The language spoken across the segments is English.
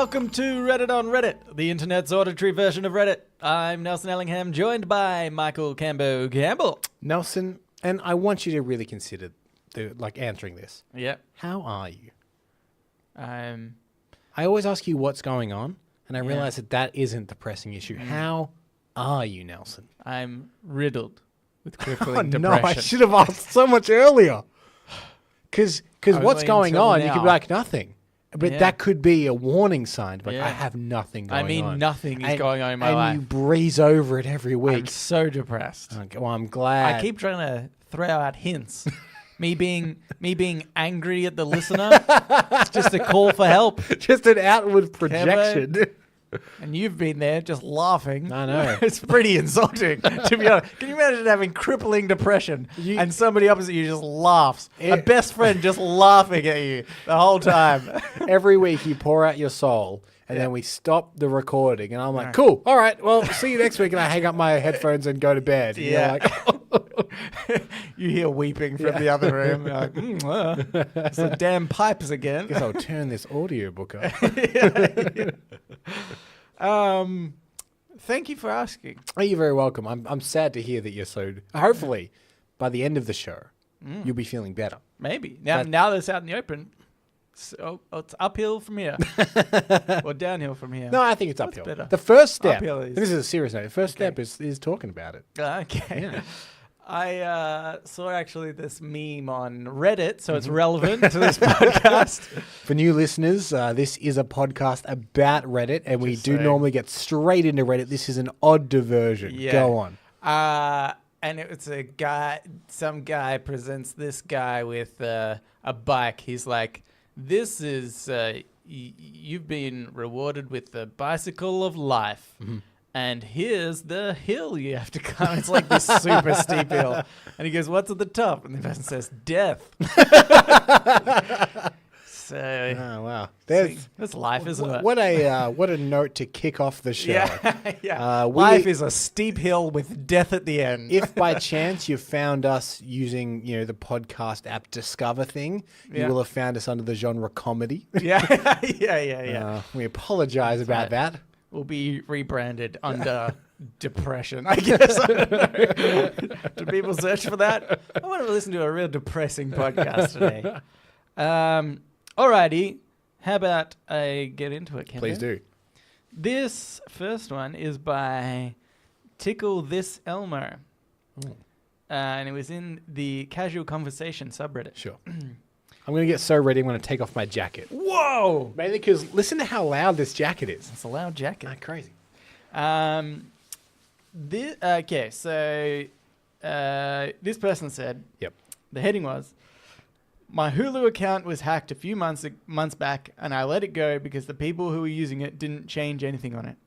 welcome to Reddit on Reddit, the internet's auditory version of Reddit. I'm Nelson Ellingham, joined by Michael Campbell. Nelson, and I want you to really consider answering this. Yeah. How are you? I always ask you what's going on, and I realize that isn't the pressing issue. How are you, Nelson? I'm riddled with crippling depression. No, I should have asked so much earlier. Because what's going on, you could be like, nothing. But that could be a warning sign. Like, I have nothing going on. Nothing is going on in my life. And you breeze over it every week. I'm so depressed. Okay, well, I'm glad. I keep trying to throw out hints. me being angry at the listener. It's just a call for help. Just an outward projection. And you've been there just laughing. I know. It's pretty insulting, to be honest. Can you imagine having crippling depression and somebody opposite you just laughs? A best friend just laughing at you the whole time. Every week you pour out your soul and then we stop the recording and I'm like, cool, all right, well, see you next week. And I hang up my headphones and go to bed. And you're like, you hear weeping from the other room. You're like, it's the damn pipes again. Guess I'll turn this audiobook up. Thank you for asking. Oh, you're very welcome. I'm sad to hear that you're so. Hopefully, by the end of the show, you'll be feeling better. Maybe now that it's out in the open, so it's uphill from here or downhill from here. No, I think it's uphill. Better? The first step. Is... This is a serious note. The first step is talking about it. Okay. Yeah. I saw actually this meme on Reddit, so it's relevant to this podcast. For new listeners, this is a podcast about Reddit, and we do normally get straight into Reddit. This is an odd diversion. Yeah. Go on. And it's a guy, some guy presents this guy with a bike. He's like, this is, you've been rewarded with the bicycle of life. Mm-hmm. And here's the hill you have to climb. It's like this super steep hill. And he goes, what's at the top? And the person says, death. So, oh, wow. That's life, isn't it? What a note to kick off the show. Yeah. Life is a steep hill with death at the end. If by chance you found us using, the podcast app Discover thing, you will have found us under the genre comedy. Yeah. We apologize about that. Will be rebranded under depression, I guess. I don't know. Do people search for that? I want to listen to a real depressing podcast today. Alrighty. How about I get into it, Ken? Please do. This first one is by Tickle This Elmo. And it was in the Casual Conversation subreddit. Sure. I'm going to get so ready, I'm going to take off my jacket. Whoa! Mainly because listen to how loud this jacket is. It's a loud jacket. Crazy. This person said, yep. The heading was, my Hulu account was hacked a few months back, and I let it go because the people who were using it didn't change anything on it.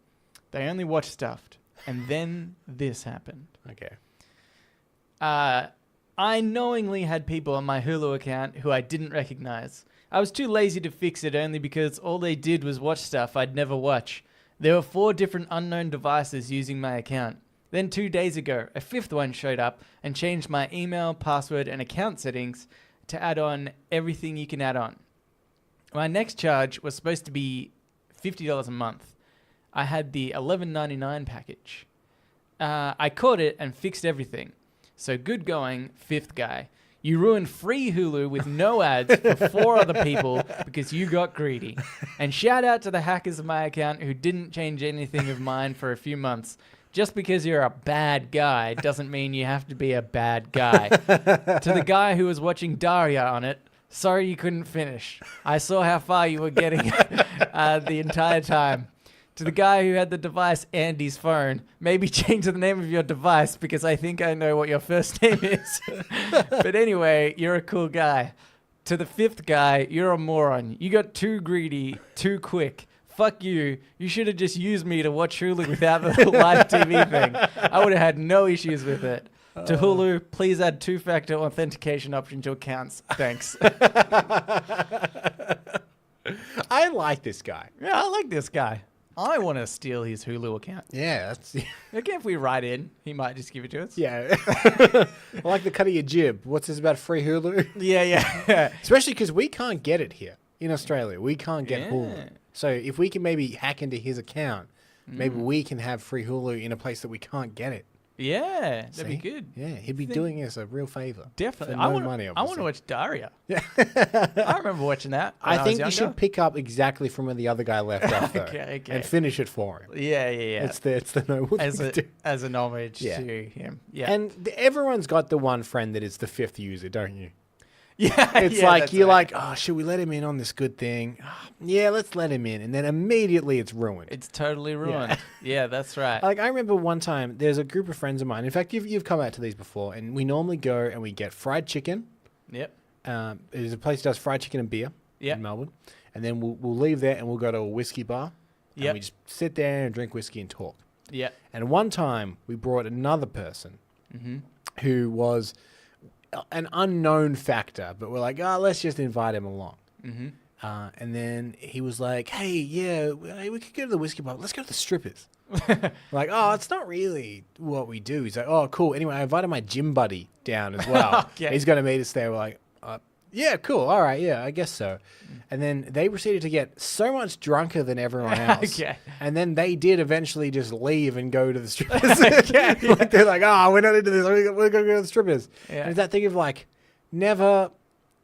They only watched stuff. And then this happened. Okay. I knowingly had people on my Hulu account who I didn't recognize. I was too lazy to fix it only because all they did was watch stuff I'd never watch. There were 4 different unknown devices using my account. Then 2 days ago, a 5th one showed up and changed my email, password, and account settings to add on everything you can add on. My next charge was supposed to be $50 a month. I had the $11.99 package. I caught it and fixed everything. So good going, 5th guy. You ruined free Hulu with no ads for 4 other people because you got greedy. And shout out to the hackers of my account who didn't change anything of mine for a few months. Just because you're a bad guy doesn't mean you have to be a bad guy. To the guy who was watching Daria on it, sorry you couldn't finish. I saw how far you were getting the entire time. To the guy who had the device Andy's phone, maybe change the name of your device because I think I know what your first name is. But anyway, you're a cool guy. To the 5th guy, you're a moron. You got too greedy, too quick. Fuck you. You should have just used me to watch Hulu without the live TV thing. I would have had no issues with it. To Hulu, please add 2-factor authentication option to accounts. Thanks. I like this guy. Yeah, I like this guy. I want to steal his Hulu account. Yeah, that's... Okay, if we write in, he might just give it to us. Yeah. I like the cut of your jib. What's this about free Hulu? Yeah. Especially because we can't get it here in Australia. We can't get Hulu. So if we can maybe hack into his account, maybe we can have free Hulu in a place that we can't get it. Yeah, that'd be good. Yeah, he'd be doing us a real favor. Definitely. For no money, I want to watch Daria. Yeah. I remember watching that when I think was you should pick up exactly from where the other guy left off, though, okay. and finish it for him. Yeah. It's the noble thing to do. As an homage to him. Yeah. And everyone's got the one friend that is the fifth user, don't you? Yeah. It's like, you're like, oh, should we let him in on this good thing? Oh, yeah, let's let him in. And then immediately it's ruined. It's totally ruined. Yeah, that's right. Like, I remember one time, there's a group of friends of mine. In fact, you've come out to these before. And we normally go and we get fried chicken. Yep. There's a place that does fried chicken and beer in Melbourne. And then we'll leave there and we'll go to a whiskey bar. And we just sit there and drink whiskey and talk. Yeah. And one time, we brought another person who was an unknown factor, but we're like, let's just invite him along. And then he was like, hey, we could go to the whiskey bar. Let's go to the strippers. Like, it's not really what we do. He's like, oh, cool. Anyway, I invited my gym buddy down as well. Okay. He's going to meet us there. We're like, yeah, cool. All right. Yeah, I guess so. And then they proceeded to get so much drunker than everyone else. Okay. And then they did eventually just leave and go to the strippers. Like, they're like, we're not into this. We're going to go to the strippers. Yeah. And it's that thing of like, never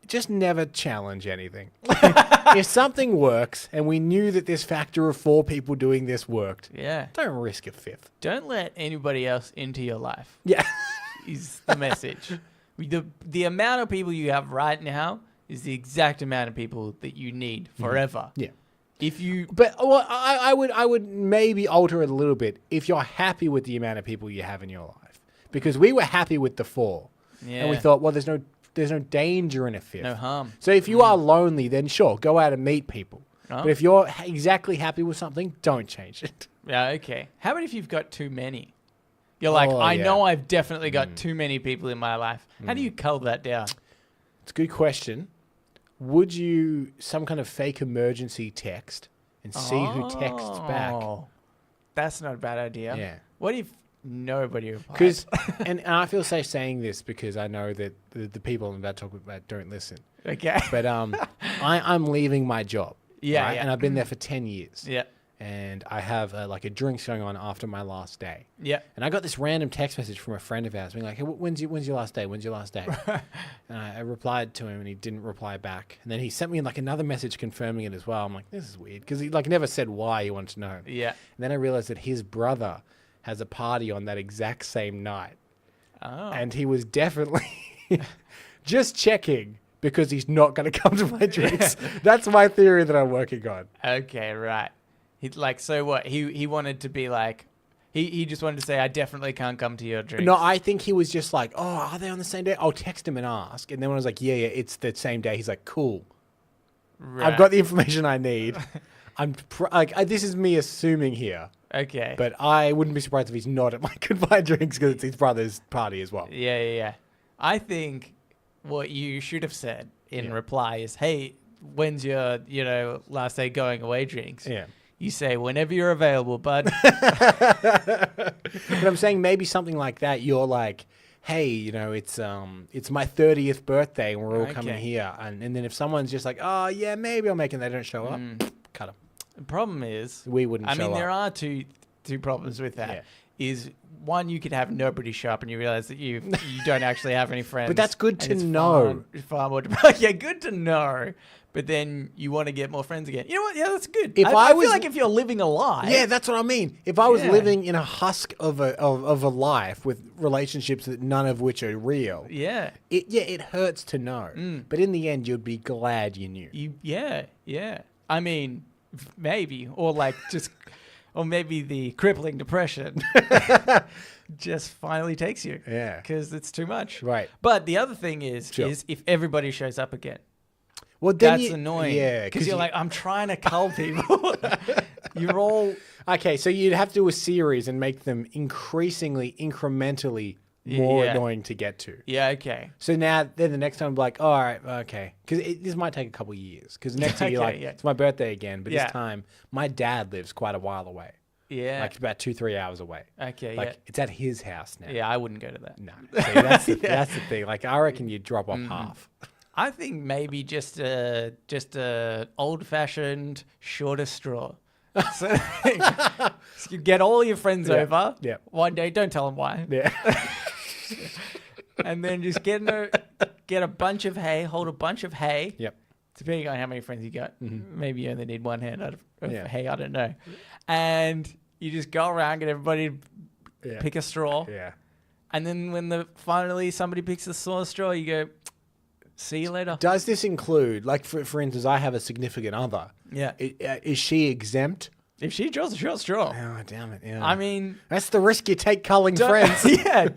challenge anything. If something works and we knew that this factor of 4 people doing this worked, don't risk a fifth. Don't let anybody else into your life. Yeah. Is the message. The amount of people you have right now is the exact amount of people that you need forever. Yeah. But I would maybe alter it a little bit if you're happy with the amount of people you have in your life, because we were happy with the 4, and we thought, well, there's no danger in a fifth, no harm. So if you are lonely, then sure, go out and meet people. But if you're exactly happy with something, don't change it. Yeah. Okay. How about if you've got too many? You're like, I know I've definitely got too many people in my life. How do you cull that down? It's a good question. Would you some kind of fake emergency text and see who texts back? That's not a bad idea. Yeah. What if nobody replies? And I feel safe saying this because I know that the people I'm about to talk about don't listen. Okay. But I'm leaving my job. Yeah, right? yeah. And I've been there for 10 years. Yeah. And I have like a drinks going on after my last day. Yeah. And I got this random text message from a friend of ours being like, hey, when's your last day? When's your last day? And I replied to him and he didn't reply back. And then he sent me like another message confirming it as well. I'm like, this is weird. Because he like never said why he wanted to know. Yeah. And then I realized that his brother has a party on that exact same night. Oh. And he was definitely just checking because he's not going to come to my drinks. That's my theory that I'm working on. Okay, right. He's like, so what? He wanted to be like, he just wanted to say, I definitely can't come to your drinks. No, I think he was just like, are they on the same day? I'll text him and ask. And then when I was like, yeah, it's the same day. He's like, cool. Right. I've got the information I need. This is me assuming here. Okay. But I wouldn't be surprised if he's not at my goodbye drinks because it's his brother's party as well. Yeah. I think what you should have said in reply is, hey, when's your, last day going away drinks? Yeah. You say, whenever you're available, bud. But I'm saying maybe something like that. You're like, hey, it's my 30th birthday and we're all coming here. And then if someone's just like, oh, yeah, maybe I'll make it, they don't show up, cut them. The problem is, we wouldn't show up. I mean, there are two problems with that. Is one, you could have nobody show up and you realize that you don't actually have any friends. But that's good to know. Far more. Yeah, good to know. But then you want to get more friends again. You know what? Yeah, that's good. I feel like if you're living a lie. Yeah, that's what I mean. If I was living in a husk of a life with relationships that none of which are real. Yeah. It hurts to know. But in the end, you'd be glad you knew. Yeah. I mean, maybe. Or like just... Or maybe the crippling depression just finally takes you. Yeah. Because it's too much. Right. But the other thing is if everybody shows up again. Well, then that's annoying. Yeah. Because you're like, I'm trying to cull people. You're all... Okay, so you'd have to do a series and make them incrementally more annoying to get to. Yeah, okay. So now, then the next time, I'm like, oh, all right, okay. Because this might take a couple of years. Because next year, you're like, it's my birthday again. But this time, my dad lives quite a while away. Yeah. Like about 2-3 hours away. Okay, like, it's at his house now. Yeah, I wouldn't go to that. No. So that's the thing. Like, I reckon you'd drop off half. I think maybe just a old-fashioned shorter straw. So you get all your friends over one day. Don't tell them why. Yeah. And then just get a bunch of hay. Hold a bunch of hay. Yep. Depending on how many friends you got, maybe you only need one hand out of hay. I don't know. And you just go around, get everybody to pick a straw. Yeah. And then when finally somebody picks the straw, you go, see you later. Does this include, like, for instance, I have a significant other. Yeah. Is she exempt? If she draws a short straw. Oh, damn it. Yeah. I mean. That's the risk you take culling friends. Yeah.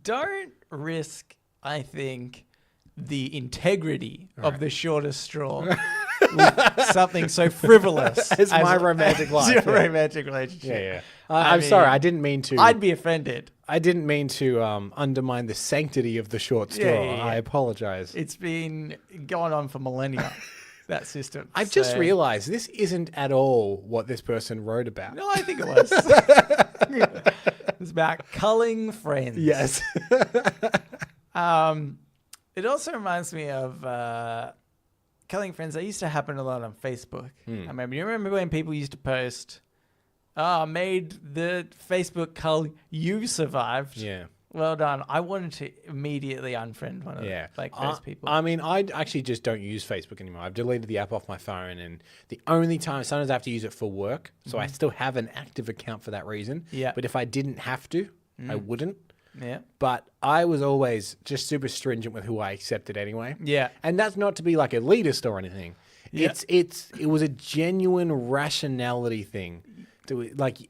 Don't risk, I think, the integrity of the shortest straw with something so frivolous as my romantic life. Your romantic relationship. Yeah. I'm sorry. I didn't mean to. I'd be offended. I didn't mean to undermine the sanctity of the short straw. Yeah. I apologize. It's been going on for millennia, that system. I've just realized this isn't at all what this person wrote about. No, I think it was. It's about culling friends. Yes. It also reminds me of culling friends. That used to happen a lot on Facebook. I remember. You remember when people used to post, made the Facebook cull, you survived. Yeah. Well done. I wanted to immediately unfriend one of those people. I mean, I actually just don't use Facebook anymore. I've deleted the app off my phone, and the only time, sometimes I have to use it for work, so I still have an active account for that reason. Yeah. But if I didn't have to, I wouldn't. Yeah. But I was always just super stringent with who I accepted anyway. Yeah. And that's not to be like elitist or anything. Yeah. It was a genuine rationality thing.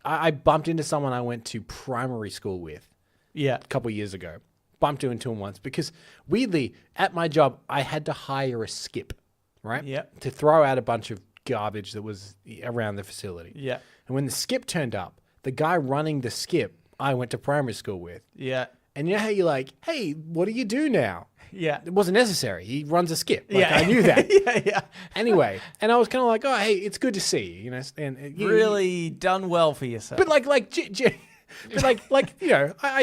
I bumped into someone I went to primary school with. Yeah. A couple of years ago. Bumped into him once because weirdly at my job I had to hire a skip, right? Yeah. To throw out a bunch of garbage that was around the facility. Yeah. And when the skip turned up, the guy running the skip I went to primary school with. Yeah. And you know how you're like, hey, what do you do now? Yeah. It wasn't necessary. He runs a skip. I knew that. Yeah. Anyway, and I was kind of like, oh, hey, it's good to see you, you know. And really done well for yourself. But I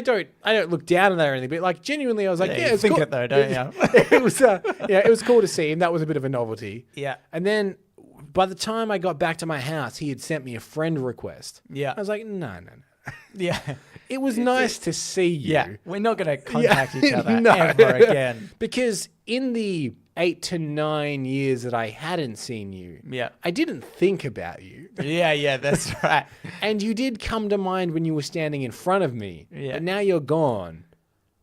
don't look down on that or anything. But like genuinely, I was like, it's cool. it though, don't you? It was cool to see him. That was a bit of a novelty. Yeah. And then by the time I got back to my house, he had sent me a friend request. Yeah. I was like, no. Yeah. It was nice to see you. Yeah. We're not going to contact each other ever again. Because in the 8 to 9 years that I hadn't seen you, I didn't think about you. Yeah, that's right. And you did come to mind when you were standing in front of me. Yeah. But now you're gone.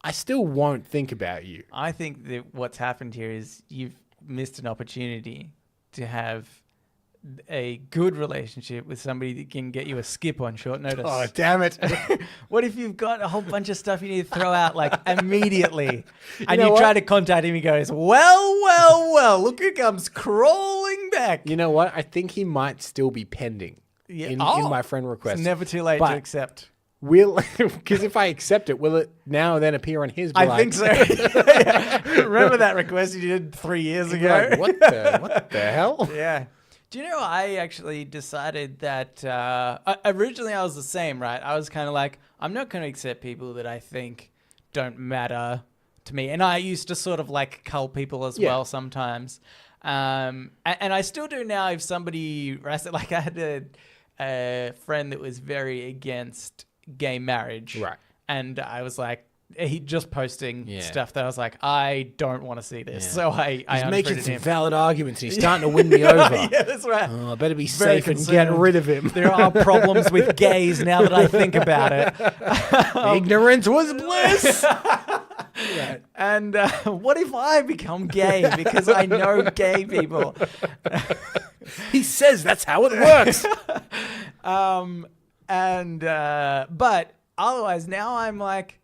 I still won't think about you. I think that what's happened here is you've missed an opportunity to have a good relationship with somebody that can get you a skip on short notice. Oh, damn it. What if you've got a whole bunch of stuff you need to throw out like immediately and you try to contact him, he goes, well, look who comes crawling back. You know what? I think he might still be pending in my friend request. It's never too late to accept. Because if I accept it, will it now then appear on his blog? I think so. Yeah. Remember that request you did 3 years ago? Like, what the hell? Yeah. Do you know, I actually decided that originally I was the same, right? I was kind of like, I'm not going to accept people that I think don't matter to me. And I used to sort of like cull people as well sometimes. And I still do now if somebody, like I had a friend that was very against gay marriage. Right. And I was like, he just posting stuff that I was like, I don't want to see this. Yeah. So I he's making some him. valid arguments and he's starting to win me over. Yeah, that's right. Oh, I better be safe and get rid of him. There are problems with gays now that I think about it. Ignorance was bliss. Right. And what if I become gay because I know gay people? He says that's how it works. But otherwise now I'm like,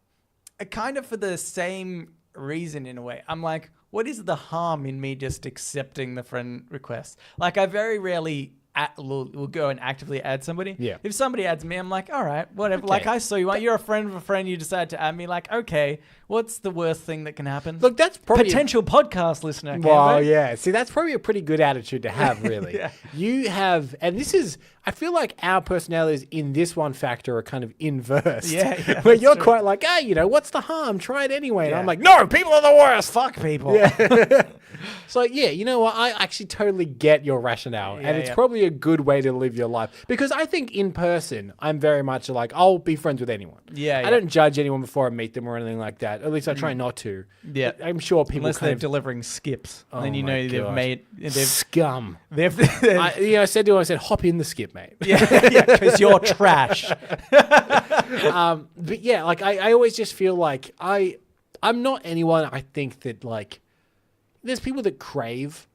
kind of for the same reason in a way. I'm like, what is the harm in me just accepting the friend request? Like I very rarely will go and actively add somebody. Yeah. If somebody adds me, I'm like, all right, whatever. Okay. Like I saw you, you're a friend of a friend, you decide to add me. Like, okay, what's the worst thing that can happen? Look, that's probably potential podcast listener. Well, yeah. See, that's probably a pretty good attitude to have, really. Yeah. You have, and this is, I feel like our personalities in this one factor are kind of inverse. Yeah, where you're true. quite like, hey, what's the harm? Try it anyway. And Yeah. I'm like, no, people are the worst. Fuck people. Yeah. So, yeah, you know what? I actually totally get your rationale. Yeah, and it's yeah. probably a good way to live your life. Because I think in person, I'm very much like, I'll be friends with anyone. Yeah, I don't judge anyone before I meet them or anything like that. At least I try not to. Yeah. I'm sure people Unless they're kind of... delivering skips. Oh then you my know they've gosh. made... They've, Scum. they've, I said to him, I said, hop in the skip, mate. yeah, because you're trash. But yeah, like I always just feel like I'm not anyone. I think that like there's people that crave,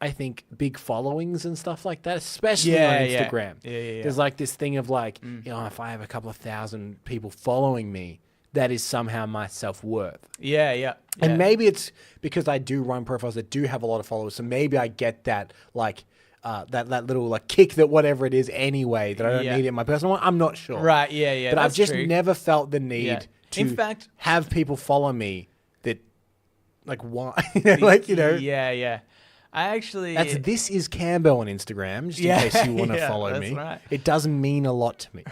I think, big followings and stuff like that, especially on Instagram. Yeah. There's like this thing of like, if I have a couple of thousand people following me, that is somehow my self-worth. Yeah. And maybe it's because I do run profiles that do have a lot of followers, so maybe I get that like that little like kick that whatever it is anyway that I don't need it in my personal one. I'm not sure. Right, yeah. But I've that's just true. never felt the need to In fact, have people follow me that like why Yeah. I actually... this is Cambo on Instagram, just in case you want to follow that's me. right. It doesn't mean a lot to me.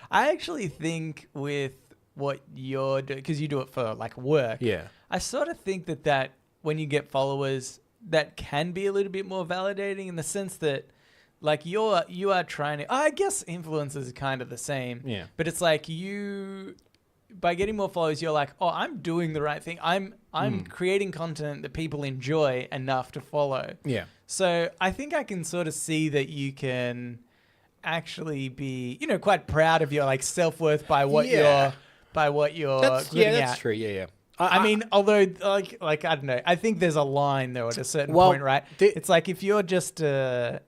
I actually think with what you're doing, because you do it for like work. Yeah. I sort of think that when you get followers, that can be a little bit more validating in the sense that like you are trying to, I guess influencers are kind of the same. Yeah. But it's like by getting more followers, you're like, oh, I'm doing the right thing. I'm creating content that people enjoy enough to follow. Yeah. So I think I can sort of see that you can actually be, quite proud of your like self-worth by what you're putting that's out. true. Yeah. I mean, although like I don't know, I think there's a line though at a certain point, right? It's like if you're just I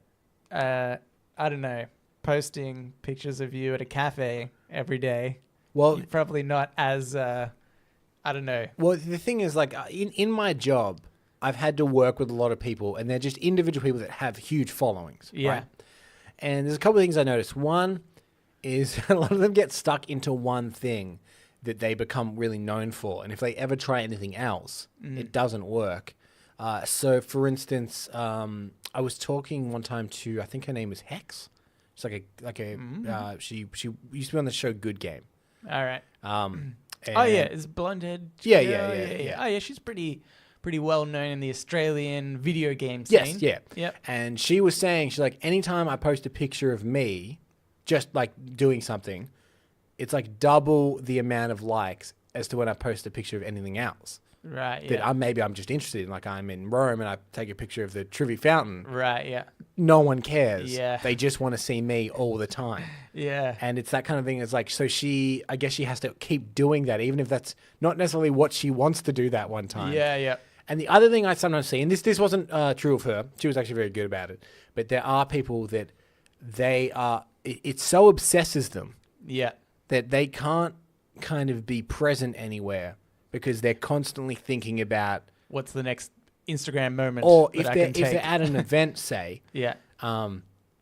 don't know, posting pictures of you at a cafe every day, well, you're probably not as I don't know. Well, the thing is, like, in my job, I've had to work with a lot of people, and they're just individual people that have huge followings. Yeah. Right? And there's a couple of things I noticed. One is a lot of them get stuck into one thing that they become really known for. And if they ever try anything else, it doesn't work. So, for instance, I was talking one time to, I think her name is Hex. She's she used to be on the show Good Game. All right. And is blonde head? Yeah. Oh yeah, she's pretty well known in the Australian video game scene. Yes, yeah. Yep. And she was saying, she's like, anytime I post a picture of me, just like doing something, it's like double the amount of likes as to when I post a picture of anything else. Right. That I'm just interested in. Like I'm in Rome and I take a picture of the Trevi Fountain. Right. Yeah. No one cares. Yeah. They just want to see me all the time. Yeah. And it's that kind of thing. It's like, so I guess she has to keep doing that, even if that's not necessarily what she wants to do that one time. Yeah. And the other thing I sometimes see, and this wasn't true of her, she was actually very good about it, but there are people that it so obsesses them that they can't kind of be present anywhere because they're constantly thinking about what's the next Instagram moment. Or that if they're at an event, say,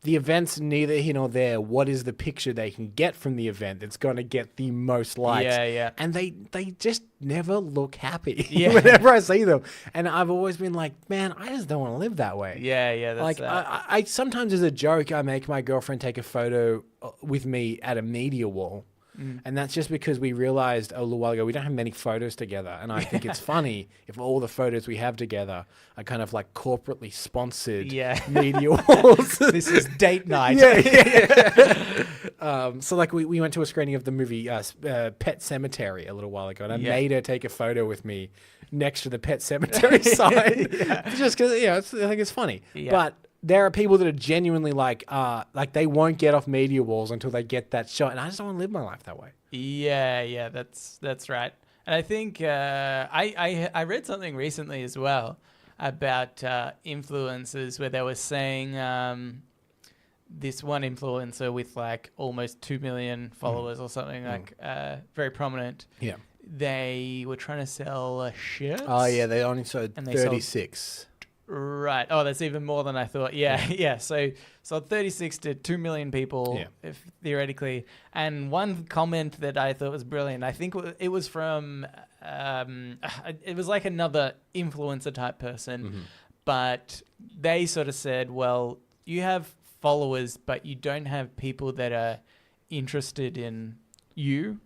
the event's neither here nor there. What is the picture they can get from the event that's going to get the most likes? Yeah. And they just never look happy Yeah. whenever I see them. And I've always been like, man, I just don't want to live that way. Yeah. That's Like I sometimes as a joke, I make my girlfriend take a photo with me at a media wall. And that's just because we realized a little while ago we don't have many photos together. And I think it's funny if all the photos we have together are kind of like corporately sponsored media walls. This is date night. So like we went to a screening of the movie Pet Cemetery a little while ago. And I made her take a photo with me next to the Pet Cemetery sign. Just because, I think it's funny. Yeah. But there are people that are genuinely like they won't get off media walls until they get that shot, and I just don't want to live my life that way. Yeah, that's right. And I think I read something recently as well about influencers where they were saying this one influencer with like almost 2 million followers or something like very prominent. Yeah, they were trying to sell shirts. Oh yeah, they only sold 36. Right. Oh, that's even more than I thought. Yeah. So 36 to 2 million people, if theoretically. And one comment that I thought was brilliant, I think it was from, it was like another influencer type person, but they sort of said, well, you have followers, but you don't have people that are interested in you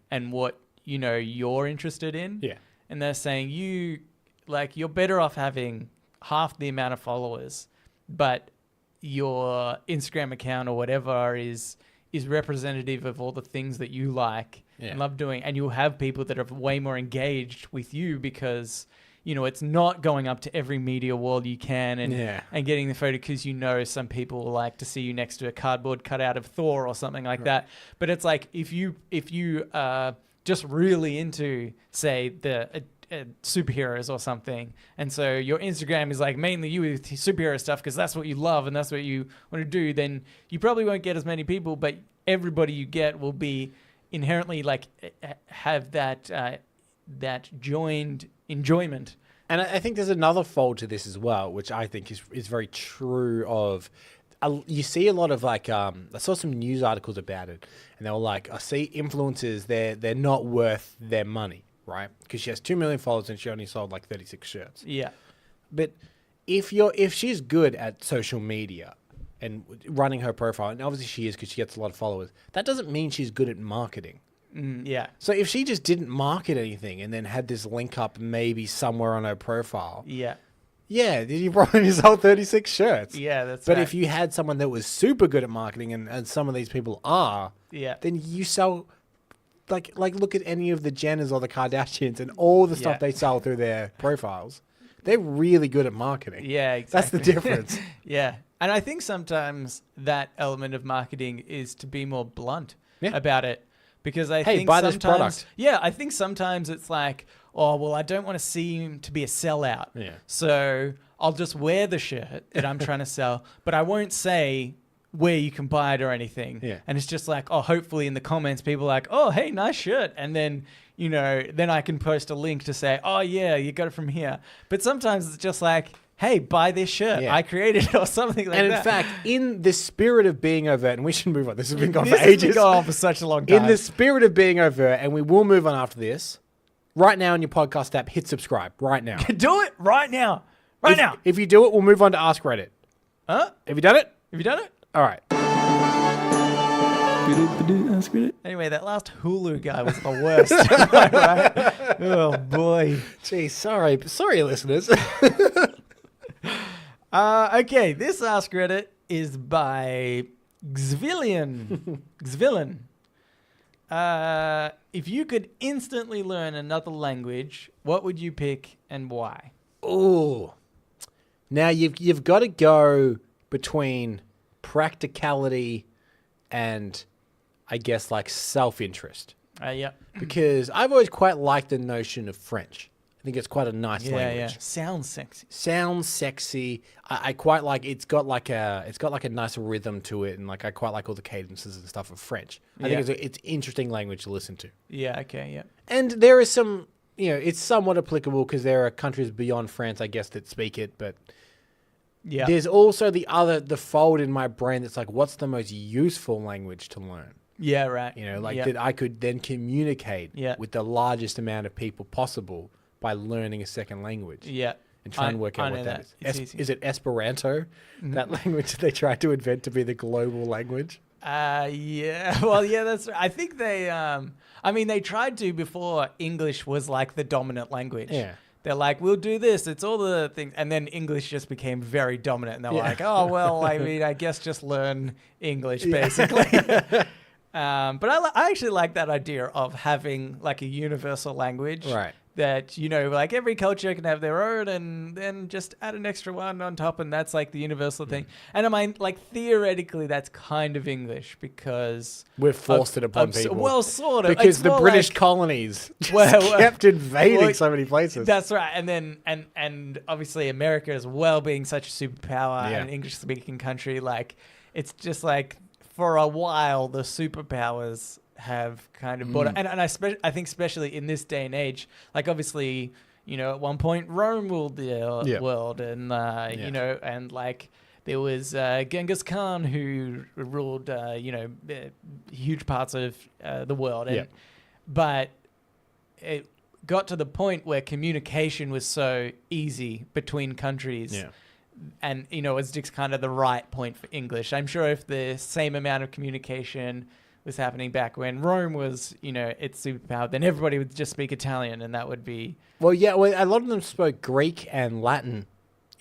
and what, you're interested in. Yeah. And they're saying you're better off having half the amount of followers, but your Instagram account or whatever is representative of all the things that you like and love doing. And you'll have people that are way more engaged with you because, it's not going up to every media wall you can and getting the photo because some people will like to see you next to a cardboard cutout of Thor or something like that. But it's like if you just really into, say, the superheroes or something, and so your Instagram is like mainly you with superhero stuff because that's what you love and that's what you want to do, then you probably won't get as many people, but everybody you get will be inherently like have that joined enjoyment. And I think there's another fold to this as well, which I think is very true of. You see a lot of like, I saw some news articles about it, and they were like, I see influencers, they're not worth their money, right? Because she has 2 million followers and she only sold like 36 shirts. Yeah. But if she's good at social media and running her profile, and obviously she is because she gets a lot of followers, that doesn't mean she's good at marketing. Yeah. So if she just didn't market anything and then had this link up maybe somewhere on her profile. Yeah. Yeah, you probably sold 36 shirts. Yeah, that's But right. if you had someone that was super good at marketing, and some of these people are, then you sell, like look at any of the Jenners or the Kardashians and all the stuff they sell through their profiles. They're really good at marketing. Yeah, exactly. That's the difference. Yeah. And I think sometimes that element of marketing is to be more blunt about it. Because I think buy sometimes, this product. Yeah, I think sometimes it's like, oh, well, I don't want to seem to be a sellout. Yeah. So I'll just wear the shirt that I'm trying to sell, but I won't say where you can buy it or anything. Yeah. And it's just like, oh, hopefully in the comments, people are like, oh, hey, nice shirt. And then, then I can post a link to say, oh, yeah, you got it from here. But sometimes it's just like, hey, buy this shirt. I created it or something like that. And in fact, in the spirit of being overt, and we should move on. This has been going for This ages. has been going on for such a long time. In the spirit of being overt, and we will move on after this, right now in your podcast app, hit subscribe. Right now. Do it right now. Right now. If you do it, we'll move on to Ask Reddit. Huh? Have you done it? Have you done it? All right. Anyway, that last Hulu guy was the worst. Right? Oh, boy. Gee, sorry, listeners. Okay, this Ask Reddit is by Xvillian. If you could instantly learn another language, what would you pick and why? Ooh. Now you've got to go between practicality and, I guess, like self-interest. Yeah. Because I've always quite liked the notion of French. I think it's quite a nice language. Yeah. Sounds sexy. Sounds sexy. I quite like it's got like a nice rhythm to it, and like I quite like all the cadences and stuff of French. I think it's interesting language to listen to. Yeah. Okay. Yeah. And there is some, it's somewhat applicable because there are countries beyond France, I guess, that speak it. But there's also the fold in my brain that's like, what's the most useful language to learn? Yeah. Right. That I could then communicate with the largest amount of people possible by learning a second language. Yeah. And try and work out what that is. Easy. Is it Esperanto? That language they tried to invent to be the global language? Yeah. Well, yeah, that's right. I think they, they tried to before English was like the dominant language. Yeah. They're like, we'll do this. It's all the things. And then English just became very dominant. And they're like, oh, well, I guess just learn English, basically. But I actually like that idea of having like a universal language. Right. That, like every culture can have their own and then just add an extra one on top. And that's like the universal thing. And theoretically, that's kind of English because we're forced it upon people. Well, sort of. Because the British colonies just kept invading so many places. That's right. And then, and obviously America as well being such a superpower and an English speaking country, like it's just like for a while, the superpowers have kind of bought it. And I think especially in this day and age, like obviously, at one point Rome ruled the world and, and like there was Genghis Khan who ruled, huge parts of the world. And, but it got to the point where communication was so easy between countries and it's just kind of the right point for English. I'm sure if the same amount of communication was happening back when Rome was, its superpower, then everybody would just speak Italian, and that would be... Well, yeah, a lot of them spoke Greek and Latin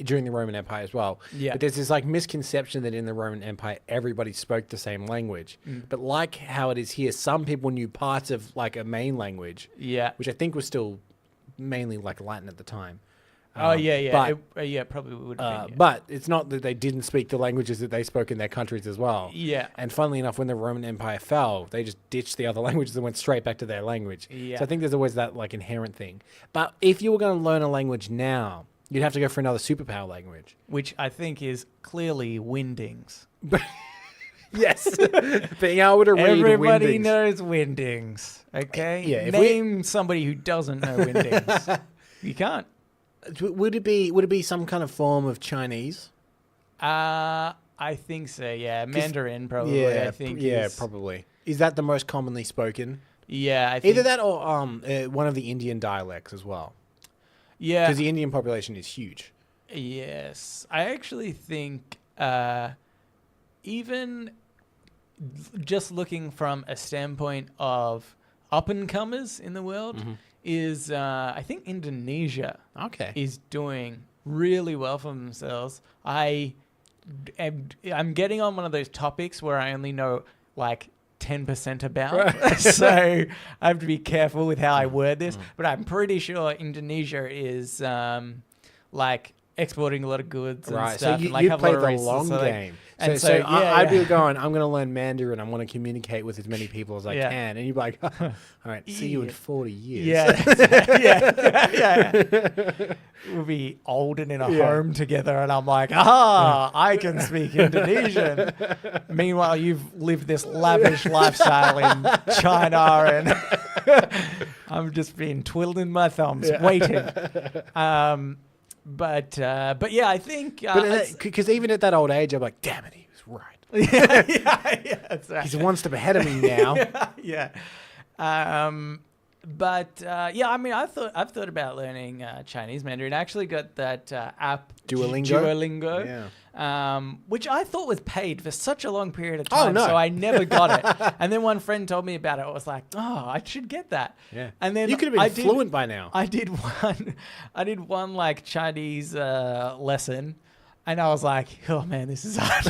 during the Roman Empire as well. Yeah. But there's this misconception that in the Roman Empire, everybody spoke the same language. But like how it is here, some people knew parts of a main language. Yeah. Which I think was still mainly Latin at the time. But, probably would have been. Yeah. But it's not that they didn't speak the languages that they spoke in their countries as well. Yeah. And funnily enough, when the Roman Empire fell, they just ditched the other languages and went straight back to their language. Yeah. So I think there's always that inherent thing. But if you were going to learn a language now, you'd have to go for another superpower language. Which I think is clearly Windings. Yes. Being able to read Everybody Windings. knows Windings. Okay? Yeah, Name somebody who doesn't know Windings. You can't. Would it be some kind of form of Chinese? I think so, yeah. Mandarin, probably, I think. Yeah, probably. Is that the most commonly spoken? Yeah, I think. Either that or one of the Indian dialects as well. Yeah. Because the Indian population is huge. Yes. I actually think even just looking from a standpoint of up-and-comers in the world is, I think Indonesia is doing really well for themselves. I'm getting on one of those topics where I only know 10% about. Right. So I have to be careful with how I word this. But I'm pretty sure Indonesia is exporting a lot of goods and stuff. So you play the long game. So I'd be going, I'm going to learn Mandarin. I want to communicate with as many people as I can. And you'd be like, all right, see you in 40 years. Yeah. We'll be old and in a home together. And I'm like, I can speak Indonesian. Meanwhile, you've lived this lavish lifestyle in China and I'm just being twiddling my thumbs, waiting. But yeah, I think... Because even at that old age, I'm like, damn it, he was right. yeah, that's right. He's one step ahead of me now. Yeah. I mean, I've thought about learning Chinese Mandarin. I actually got that app Duolingo. Which I thought was paid for such a long period of time. Oh, no. So I never got it. And then one friend told me about it. I was like, I should get that. Yeah. And then you could have been fluent by now. I did one Chinese lesson. And I was like, oh man, this is hard.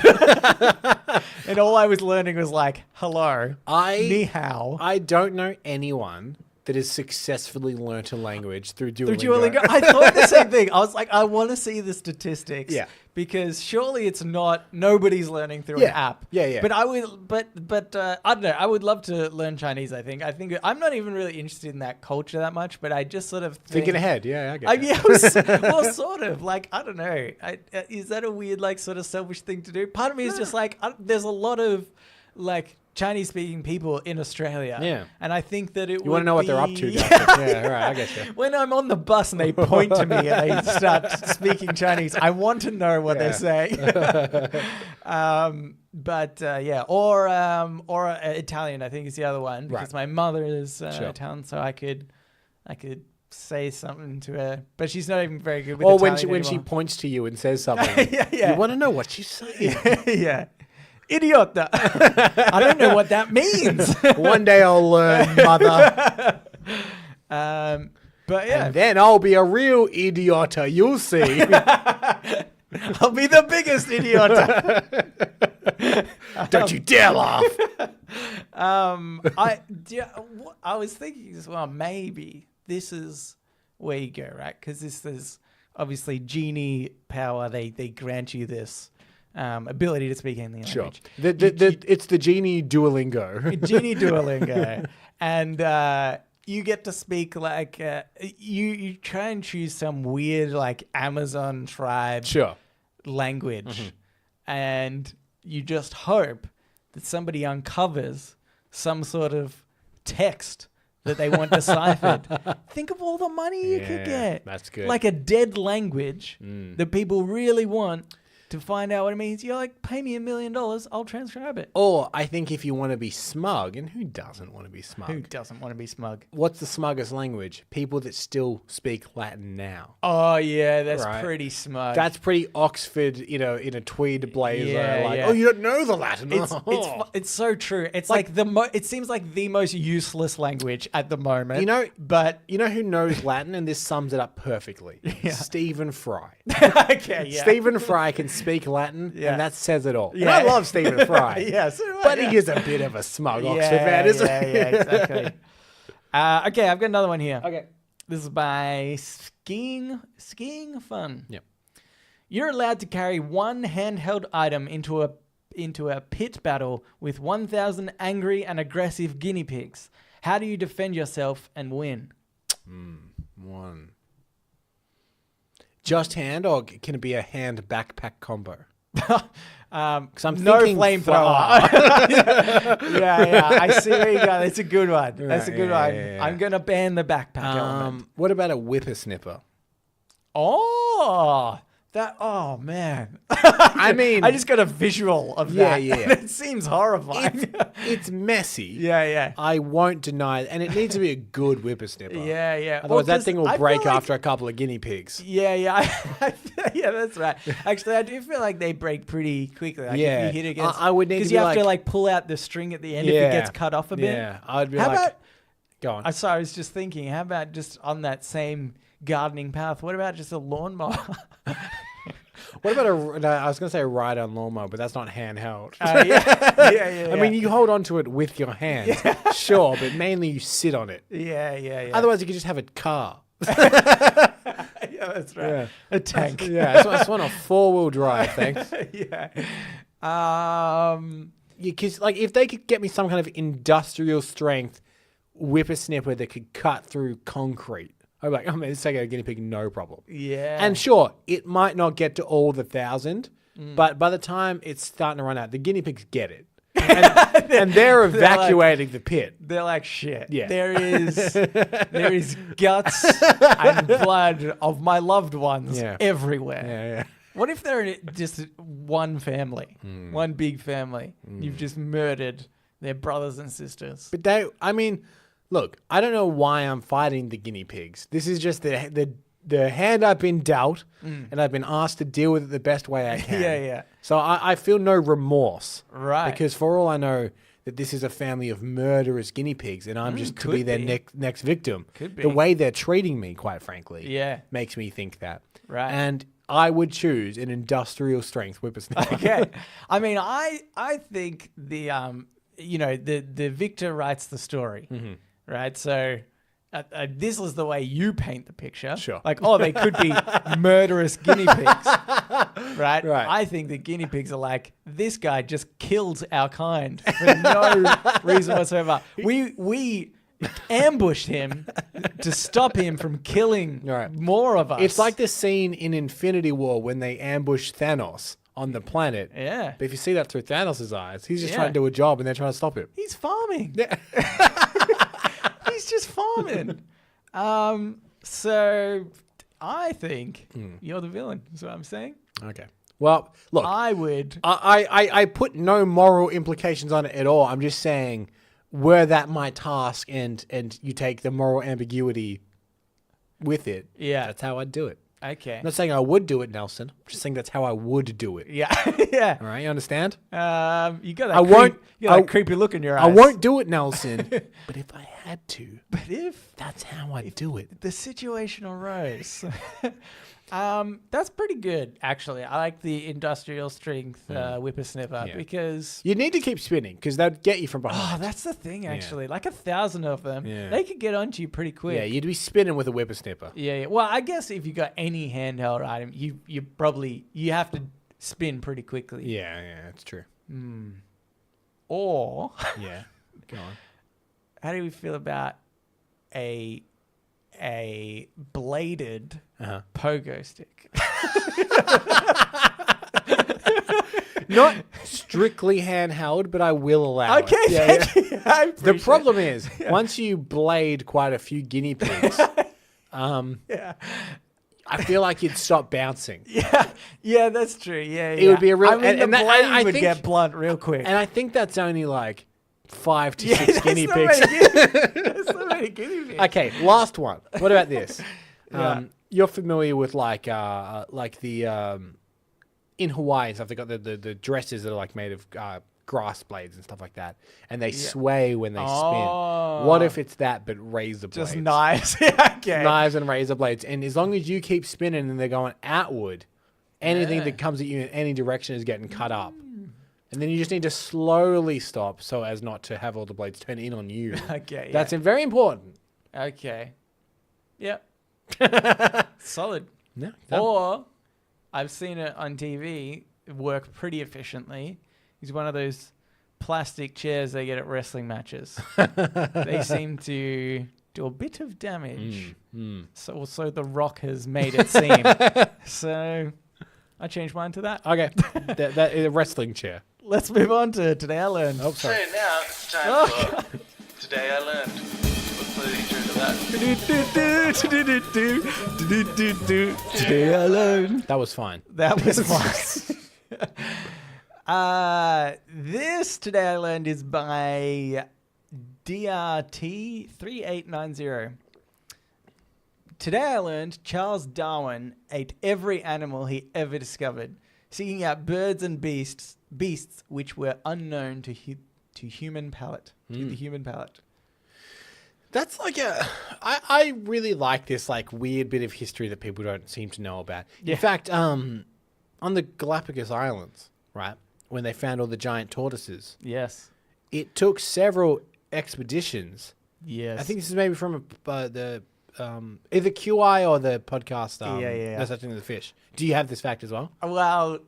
And all I was learning was hello, ni hao. I don't know anyone that has successfully learnt a language through Duolingo. I thought the same thing. I was like, I want to see the statistics. Yeah. Because surely it's nobody's learning through an app. Yeah. But I don't know. I would love to learn Chinese, I think. I'm not even really interested in that culture that much, but I just sort of thinking ahead. Yeah, I get it. Well, sort of. I don't know. Is that a weird, sort of selfish thing to do? Part of me is just there's a lot of, Chinese-speaking people in Australia. Yeah. And I think that it You want to know what they're up to, yeah, right, I get you. When I'm on the bus and they point to me and they start speaking Chinese, I want to know what they're saying. Or Italian, I think is the other one, because my mother is Italian, so I could say something to her, but she's not even very good with Italian when she points to you and says something. You want to know what she's saying. Yeah. Idiota. I don't know what that means. One day I'll learn, mother. But yeah. And then I'll be a real idiota. You'll see. I'll be the biggest idiota. Don't you dare laugh. I was thinking as well, maybe this is where you go, right? Because this is obviously genie power. They grant you this ability to speak any language. Sure. It's the Genie Duolingo. Genie Duolingo. And you get to speak you try and choose some weird Amazon tribe language. And you just hope that somebody uncovers some sort of text that they want deciphered. Think of all the money you could get. That's good. Like a dead language that people really want. to find out what it means. You're like, pay me $1 million, I'll transcribe it. Or I think if you want to be smug, and who doesn't want to be smug? Who doesn't want to be smug? What's the smuggest language? People that still speak Latin now. Oh, yeah, that's Right. pretty smug. That's pretty Oxford, in a tweed blazer. Yeah, like, yeah. oh, you don't know the Latin. It's so true. It's like it seems like the most useless language at the moment. But you know who knows Latin, and this sums it up perfectly. Yeah. Stephen Fry. Okay, yeah. Stephen Fry can speak Latin, Yeah. and that says it all. Yeah. And I love Stephen Fry. Yeah, so do I, But yeah. he is a bit of a smug Oxford fan, isn't he? Yeah, exactly. Okay, I've got another one here. Okay. This is by Skiing Fun. Yep. You're allowed to carry one handheld item into a pit battle with 1,000 angry and aggressive guinea pigs. How do you defend yourself and win? One. Just hand, or can it be a hand backpack combo? Because I'm no thinking flamethrower. yeah, I see where you go. That's a good one. That's a good one. yeah. I'm going to ban the backpack element. What about a whippersnipper? Oh man. I mean, I just got a visual of Yeah, that. yeah. And it seems horrifying. it's messy. yeah. I won't deny it, and it needs to be a good whippersnipper. Yeah. Otherwise, that 'cause thing will I feel break like- after a couple of guinea pigs. Yeah. Yeah, that's right. Actually, I do feel like they break pretty quickly. Like Yeah. if you hit it against, I would need to because be you have to like- pull out the string at the end if it gets cut off a bit. Yeah, I'd be How like, about? go on. I was just thinking. How about just on that same gardening path? What about just a lawnmower? What about I was going to say a ride-on lawnmower, but that's not handheld. Yeah. I mean, you hold onto it with your hands, sure, but mainly you sit on it. Yeah. Otherwise, you could just have a car. Yeah, that's right. Yeah. A tank. Yeah, I just want a four-wheel drive, thanks. Yeah. Because if they could get me some kind of industrial strength whippersnipper that could cut through concrete, I'd be like, oh man, this take a guinea pig, no problem. Yeah. And sure, it might not get to all the 1,000, but by the time it's starting to run out, the guinea pigs get it. And they're evacuating the pit. They're like, shit. Yeah. There is guts and blood of my loved ones everywhere. Yeah. What if they're just one family, one big family? You've just murdered their brothers and sisters. But look, I don't know why I'm fighting the guinea pigs. This is just the hand I've been dealt, and I've been asked to deal with it the best way I can. Yeah. So I feel no remorse. Right. Because for all I know, that this is a family of murderous guinea pigs, and I'm just to be could their be. next victim. Could be. The way they're treating me, quite frankly, makes me think that. Right. And I would choose an industrial strength whippersnipper. Okay. I mean, I think the victor writes the story, right? So this is the way you paint the picture. Sure. Like, they could be murderous guinea pigs, right? Right. I think the guinea pigs are like, this guy just killed our kind for no reason whatsoever. We ambushed him to stop him from killing more of us. It's like the scene in Infinity War when they ambush Thanos on the planet. Yeah. But if you see that through Thanos' eyes, he's just Yeah. trying to do a job and they're trying to stop him. He's farming. Yeah. He's just farming. So I think you're the villain. Is what I'm saying. Okay. Well, look, I would. I put no moral implications on it at all. I'm just saying, were that my task and you take the moral ambiguity with it, that's how I'd do it. Okay. I'm not saying I would do it, Nelson. I'm just saying that's how I would do it. Yeah. Yeah. All right, you understand? You got that. You got that creepy look in your eyes. I won't do it, Nelson. But if I had to, But if that's how I'd do it. the situation arose, that's pretty good actually. I like the industrial strength whippersnipper because. You need to keep spinning because they'd get you from behind. Oh, that's the thing actually. Like 1,000 of them, Yeah. they could get onto you pretty quick. Yeah, you'd be spinning with a whippersnipper. Yeah. Well, I guess if you got any handheld item, you have to spin pretty quickly. Yeah, that's true. Or Yeah, go on. how do we feel about a bladed pogo stick? Not strictly handheld, but I will allow it. Okay, Yeah, thank you. I The appreciate problem is, once you blade quite a few guinea pigs, Yeah. I feel like you'd stop bouncing. Yeah, that's true. Yeah, It would be a real... I mean, the blade I would think, get blunt real quick. And I think that's only like 5 to 6 guinea pigs. That's not many guinea pigs. Okay, last one. What about this? Yeah. You're familiar with like the in Hawaii and stuff. They got the dresses that are like made of grass blades and stuff like that, and they sway when they spin. What if it's that but razor blades? Just knives. Yeah, okay. Knives and razor blades, and as long as you keep spinning and they're going outward, anything that comes at you in any direction is getting cut up. And then you just need to slowly stop so as not to have all the blades turn in on you. Okay. That's very important. Okay. Yep. Solid. No, Or I've seen it on TV work pretty efficiently. He's one of those plastic chairs they get at wrestling matches. They seem to do a bit of damage. So The Rock has made it seem. So I changed mine to that. Okay. that is a wrestling chair. Let's move on to Today I Learned. Oh, sorry. So now it's time for Today I Learned. What's the intro to that? Today I Learned. That was fine. That was fun. This Today I Learned is by DRT3890. Today I learned Charles Darwin ate every animal he ever discovered, seeking out birds and beasts which were unknown to human palate. To the human palate. That's like I really like this like weird bit of history that people don't seem to know about. Yeah. In fact, on the Galapagos Islands, right, when they found all the giant tortoises, Yes. it took several expeditions. Yes. I think this is maybe from the either QI or the podcast. Yeah. No Such Thing as a Fish. Do you have this fact as well? Well,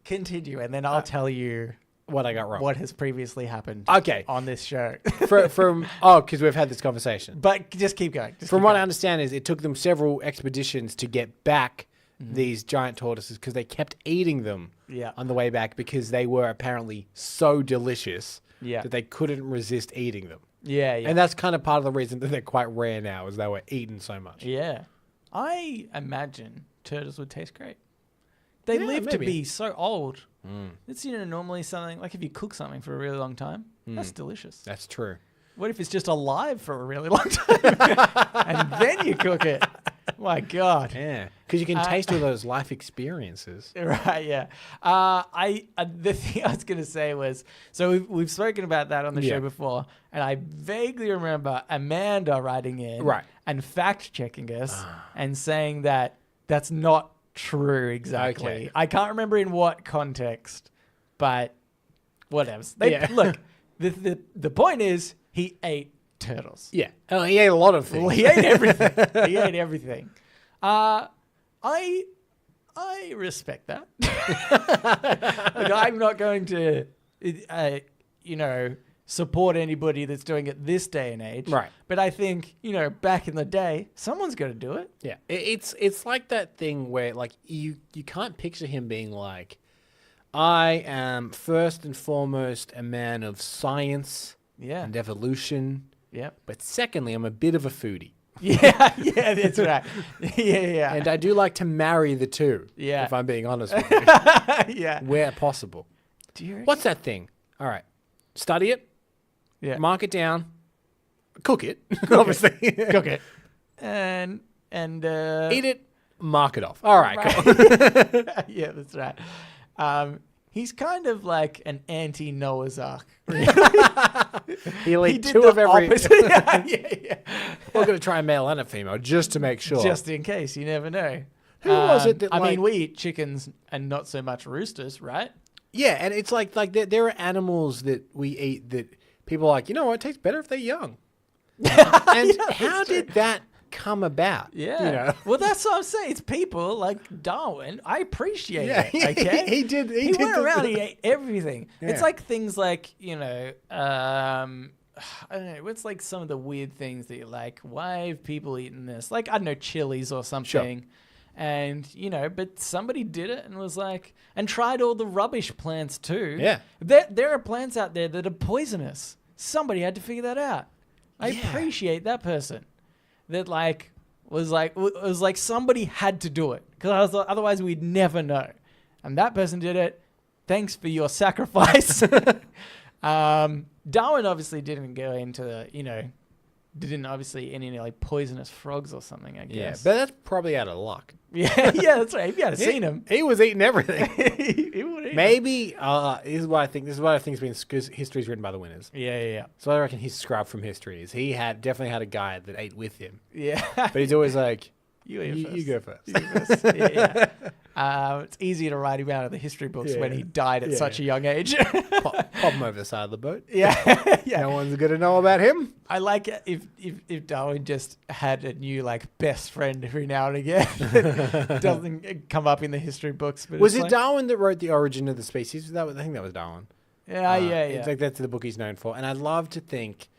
continue, and then I'll tell you What I got wrong. what has previously happened Okay. on this show. Because we've had this conversation. But just keep going. From what I understand is it took them several expeditions to get back these giant tortoises because they kept eating them on the way back because they were apparently so delicious that they couldn't resist eating them. Yeah. And that's kind of part of the reason that they're quite rare now is they were eaten so much. Yeah. I imagine turtles would taste great. They live to maybe. be so old. It's, normally something, like if you cook something for a really long time, that's delicious. That's true. What if it's just alive for a really long time and then you cook it? My God. Yeah. Because you can taste all those life experiences. Right, yeah. The thing I was going to say was, so we've spoken about that on the show before, and I vaguely remember Amanda writing in and fact-checking us and saying that that's not true exactly. Okay. I can't remember in what context, but whatever. Look, the point is he ate turtles. Yeah. Oh, he ate a lot of things. Well, he ate everything. He ate everything. I respect that. Like, I'm not going to, support anybody that's doing it this day and age. Right. But I think, back in the day, someone's got to do it. Yeah. It's like that thing where like you can't picture him being like, I am first and foremost a man of science and evolution. Yep. But secondly, I'm a bit of a foodie. Yeah, that's right. Yeah. And I do like to marry the two. Yeah. If I'm being honest with you. Yeah. Where possible. Do you reckon? What's that thing? All right. Study it. Yeah. Mark it down. Cook it. Obviously. Cook it. And Eat it. Mark it off. All right. Cool. Yeah, that's right. He's kind of like an anti-Noah's Ark. He'll He eat did two the of every. opposite. Yeah. We're going to try a male and a female just to make sure. Just in case, you never know. Who was it that I like... mean, we eat chickens and not so much roosters, right? Yeah, and it's like there are animals that we eat that people are like, it tastes better if they're young. And how did that come about? Yeah. Well, that's what I'm saying. It's people like Darwin. I appreciate it. Okay. He did. He went around. He ate everything. Yeah. It's like things like I don't know. What's like some of the weird things that you're like, why have people eaten this? Like, I don't know, chilies or something. Sure. And, but somebody did it and was like, and tried all the rubbish plants too. Yeah. There are plants out there that are poisonous. Somebody had to figure that out. I appreciate that person that like was like somebody had to do it because otherwise we'd never know. And that person did it. Thanks for your sacrifice. Darwin obviously didn't go into didn't obviously any like poisonous frogs or something, I guess. Yeah, but that's probably out of luck. Yeah, that's right. If you had seen him, he was eating everything. he would eat Maybe this is what I think. This is what I think has been because history's written by the winners. Yeah. So I reckon his scrub from history is he definitely had a guy that ate with him. Yeah. But he's always like, you go first. You go first. Yeah. It's easier to write him out of the history books when he died at such a young age. Pop him over the side of the boat. Yeah. No one's going to know about him. I like it if Darwin just had a new like best friend every now and again. It doesn't come up in the history books. But Was it Darwin that wrote The Origin of the Species? I think that was Darwin. Yeah. It's like that's the book he's known for. And I'd love to think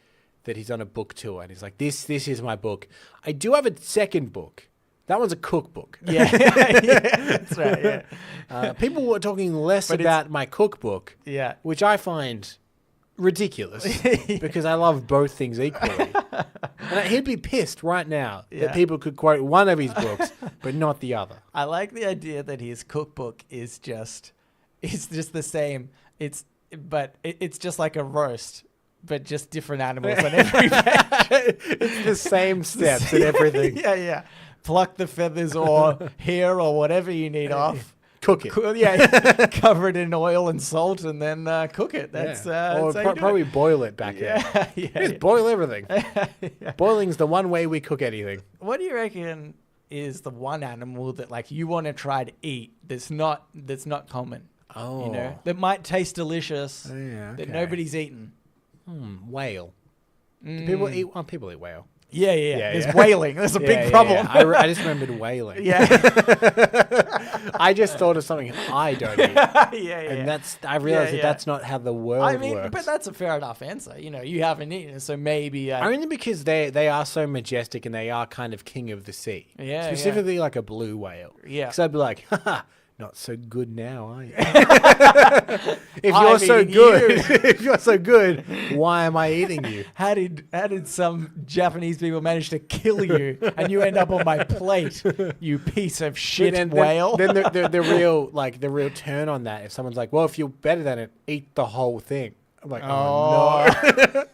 that he's on a book tour and he's like, this is my book. I do have a second book. That one's a cookbook. Yeah, that's right. Yeah. People were talking less about my cookbook, which I find ridiculous because I love both things equally. And he'd be pissed right now that people could quote one of his books, but not the other. I like the idea that his cookbook is just the same. It's just like a roast, but just different animals on every page. It's the same steps and everything. Yeah. Pluck the feathers or hair or whatever you need off. Cook it. Cover it in oil and salt and then cook it. That's or probably boil it back in. Just boil everything. Boiling's the one way we cook anything. What do you reckon is the one animal that like you want to try to eat that's not common? Oh. That might taste delicious that nobody's eaten. Whale. Do people eat? Well, people eat whale. Yeah. There's whaling. There's a big problem. I just remembered whaling. Yeah. I just thought of something I don't eat. And I realized that's not how the world works. But that's a fair enough answer. You haven't eaten it, so maybe. Only because they are so majestic and they are kind of king of the sea. Yeah. Specifically like a blue whale. Yeah. Because I'd be like, haha. Not so good now, are you? If you're so good, why am I eating you? How did some Japanese people manage to kill you and you end up on my plate, you piece of shit whale? Then the real turn on that, if someone's like, well, if you're better than it, eat the whole thing. I'm like, oh no.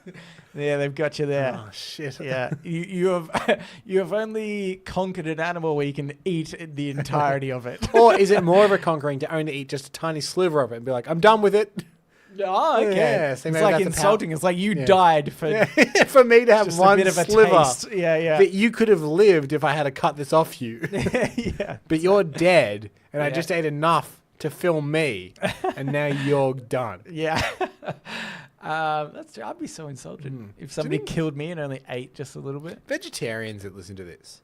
Yeah, they've got you there. Oh shit. Yeah, you have only conquered an animal where you can eat the entirety of it. Or is it more of a conquering to only eat just a tiny sliver of it and be like, I'm done with it? Oh, okay. Yeah, so it's like insulting. It's like you died for for me to have one sliver Yeah. that you could have lived if I had to cut this off you. Yeah. But you're dead, and I just ate enough to fill me, and now you're done. Yeah. That's true. I'd be so insulted if somebody killed me and only ate just a little bit. Vegetarians that listen to this,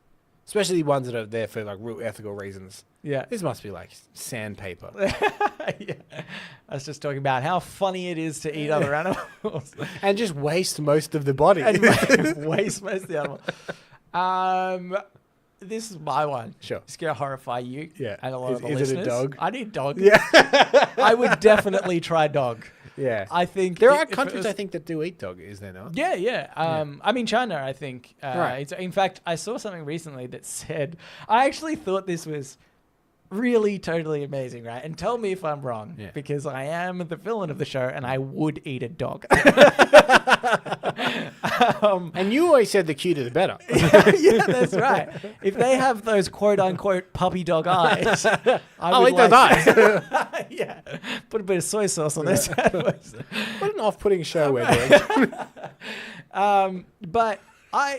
especially ones that are there for like real ethical reasons. Yeah. This must be like sandpaper. Yeah. I was just talking about how funny it is to eat other animals. And just waste most of the body. And waste most of the animal. This is my one. Sure. It's going to horrify you. Yeah. And a lot of the listeners. Is it a dog? I need dog. Yeah. I would definitely try dog. Yeah. I think there are countries I think that do eat dog, is there not? Yeah. I mean, China, I think. Right. In fact, I saw something recently that said, I actually thought this was really totally amazing, right? And tell me if I'm wrong, because I am the villain of the show and I would eat a dog. And you always said the cuter the better. Yeah, that's right. If they have those quote unquote puppy dog eyes, I'll eat those eyes. Yeah. Put a bit of soy sauce on those. What an off-putting show we're doing. But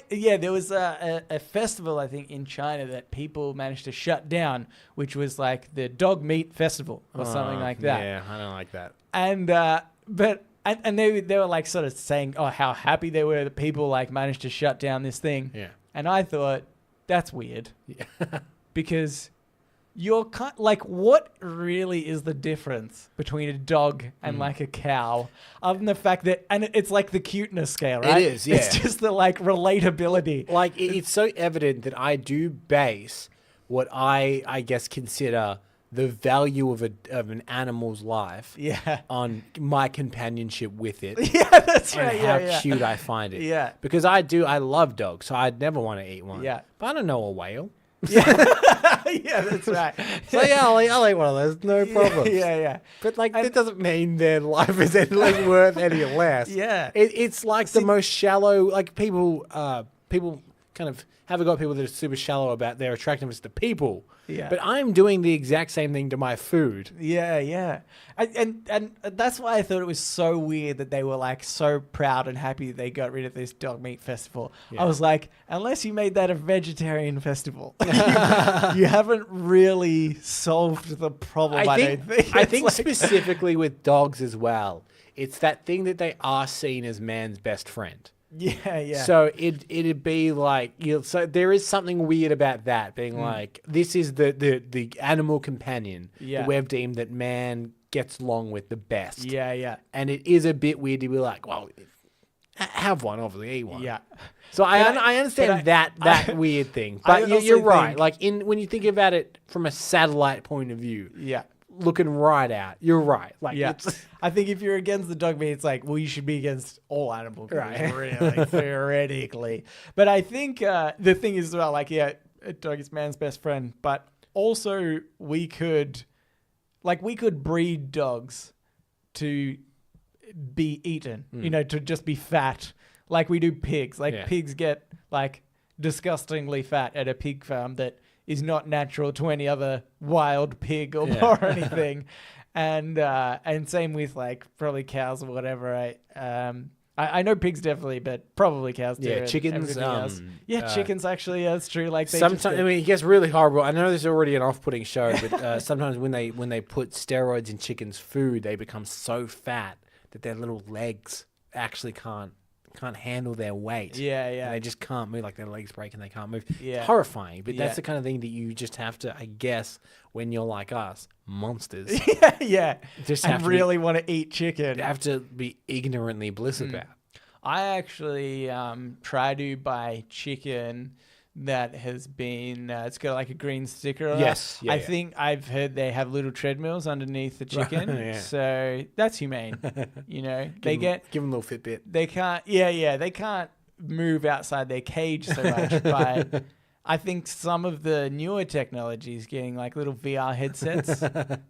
there was a festival, I think, in China that people managed to shut down, which was like the dog meat festival or something like that. Yeah, I don't like that. And and they were like sort of saying, oh, how happy they were that people like managed to shut down this thing. Yeah. And I thought, that's weird. Yeah. Because you're like, what really is the difference between a dog and like a cow, other than the fact that, and it's like the cuteness scale, right? It is, yeah. It's just the like relatability. Like it's so evident that I do base what I guess consider the value of an animal's life Yeah. on my companionship with it. Yeah, that's And right. how Yeah, yeah. cute I find it. Yeah. Because I love dogs, so I'd never want to eat one. Yeah. But I don't know a whale. Yeah, that's right. So yeah, I'll eat one of those, no problem. Yeah, yeah. But like, that doesn't mean their life is any less worth any less. Yeah. It's like the most shallow. Like people kind of have got people that are super shallow about their attractiveness to people. Yeah. But I'm doing the exact same thing to my food. Yeah, yeah. And that's why I thought it was so weird that they were like so proud and happy that they got rid of this dog meat festival. Yeah. I was like, unless you made that a vegetarian festival, you haven't really solved the problem, I don't think. I It's think like- specifically with dogs as well, it's that thing that they are seen as man's best friend. Yeah, yeah. So it'd be like, so there is something weird about that being like, this is the animal companion Yeah. that we've deemed that man gets along with the best. Yeah, yeah. And it is a bit weird to be like, well, have one, obviously, eat one. Yeah. So I But understand but that weird thing, I but also you're right. think- Like when you think about it from a satellite point of view, Yeah. looking right out, you're right. Like Yeah. it's I think if you're against the dog meat, it's like, well, you should be against all animal meat, Right. really, theoretically. But I think the thing is, well, like, yeah, a dog is man's best friend, but also we could breed dogs to be eaten, to just be fat, like we do pigs. Like Yeah. pigs get like disgustingly fat at a pig farm that is not natural to any other wild pig or, Yeah. or anything. And same with like probably cows or whatever. I know pigs definitely, but probably cows too. Yeah, and chickens, everything else. Yeah, chickens actually. That's true. Like they sometimes. just I mean, it gets really horrible. I know this is already an off-putting show, but sometimes when they put steroids in chickens' food, they become so fat that their little legs actually can't handle their weight. Yeah, yeah. And they just can't move. Like their legs break and they can't move. Yeah. It's horrifying. But Yeah. that's the kind of thing that you just have to, I guess, when you're like us, monsters, yeah, yeah. just And have to really want to eat chicken. have to be ignorantly bliss about. I actually try to buy chicken that has been, it's got like a green sticker on Yes, it. yeah, I yeah. think I've heard they have little treadmills underneath the chicken. yeah. So that's humane. They give them a little Fitbit. they can't, they can't move outside their cage so much. But I think some of the newer technology is getting like little VR headsets.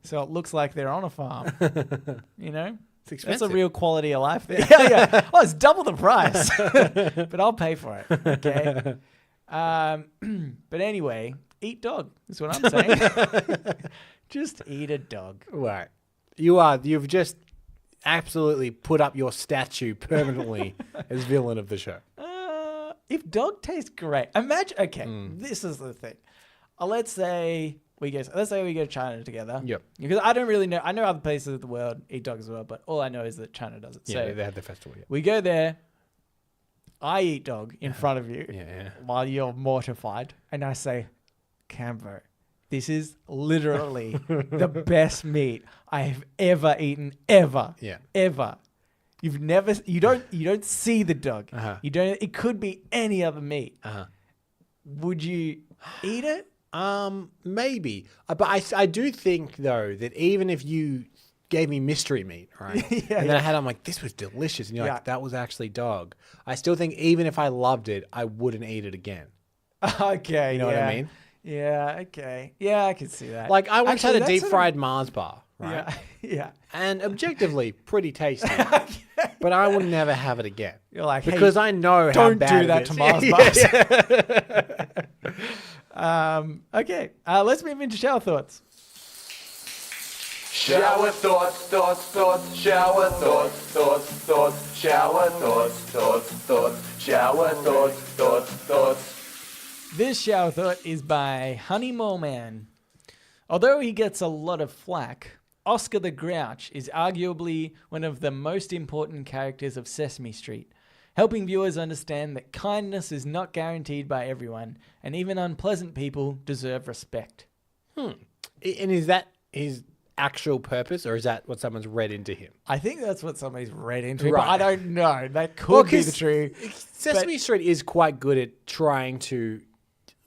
So it looks like they're on a farm, It's expensive. That's a real quality of life there. Yeah. Oh, it's double the price. But I'll pay for it. Okay. But anyway, eat dog is what I'm saying. Just eat a dog. Right. You've just absolutely put up your statue permanently as villain of the show. If dog tastes great, imagine. Okay, this is the thing. Let's say we go to China together. Yep. Because I don't really know. I know other places of the world eat dog as well, but all I know is that China does it. Yeah, So they had the festival. Yeah. we go there. I eat dog in front of you Yeah. while you're mortified, and I say, Cambo, this is literally the best meat I have ever eaten, ever. Yeah. Ever. You don't see the dog. Uh-huh. It could be any other meat. Uh-huh. Would you eat it? Maybe. But I do think though that even if you gave me mystery meat, right? And then I'm like, this was delicious, and you're like, that was actually dog. I still think even if I loved it, I wouldn't eat it again. Okay. You know what I mean? Yeah. Okay. Yeah, I can see that. Like I once Actually, had a that's deep fried Mars bar, right? Yeah. Yeah. And objectively pretty tasty. But I would never have it again. You're like, because hey, I know how don't bad do that it to is. Mars bars. Okay. Let's move into shower thoughts. Shower thoughts, shower thoughts, shower thoughts, shower thoughts. This shower thought is by Honey Mole Man. Although he gets a lot of flack, Oscar the Grouch is arguably one of the most important characters of Sesame Street, helping viewers understand that kindness is not guaranteed by everyone, and even unpleasant people deserve respect. And is that his actual purpose, or is that what someone's read into him? I think that's what somebody's read into it, Right. but I don't know. That could be the truth. Sesame Street is quite good at trying to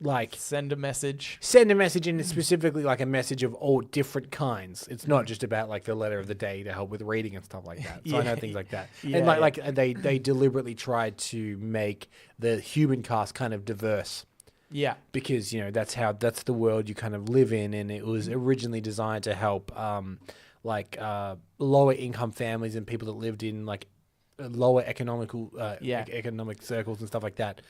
like Send a message. and it's specifically like a message of all different kinds. It's not just about like the letter of the day to help with reading and stuff like that. So I know things like that. Yeah, And like they deliberately tried to make the human cast kind of diverse. Yeah. Because, that's the world you kind of live in, and it was originally designed to help lower income families and people that lived in like lower economic circles and stuff like that.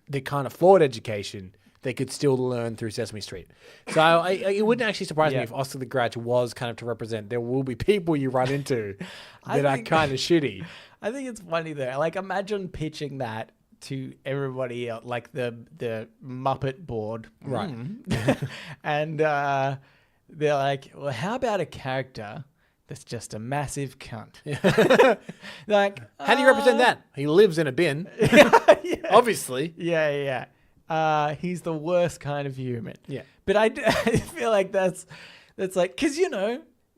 They can't afford education. They could still learn through Sesame Street. So it wouldn't actually surprise me if Oscar the Grouch was kind of to represent. There will be people you run into that are kind of shitty. I think it's funny though. Like, imagine pitching that to everybody else, like the Muppet board, right? And they're like, "Well, how about a character that's just a massive cunt?" Like, how do you represent that? He lives in a bin, obviously. Yeah. He's the worst kind of human. Yeah. But I feel like that's like, because,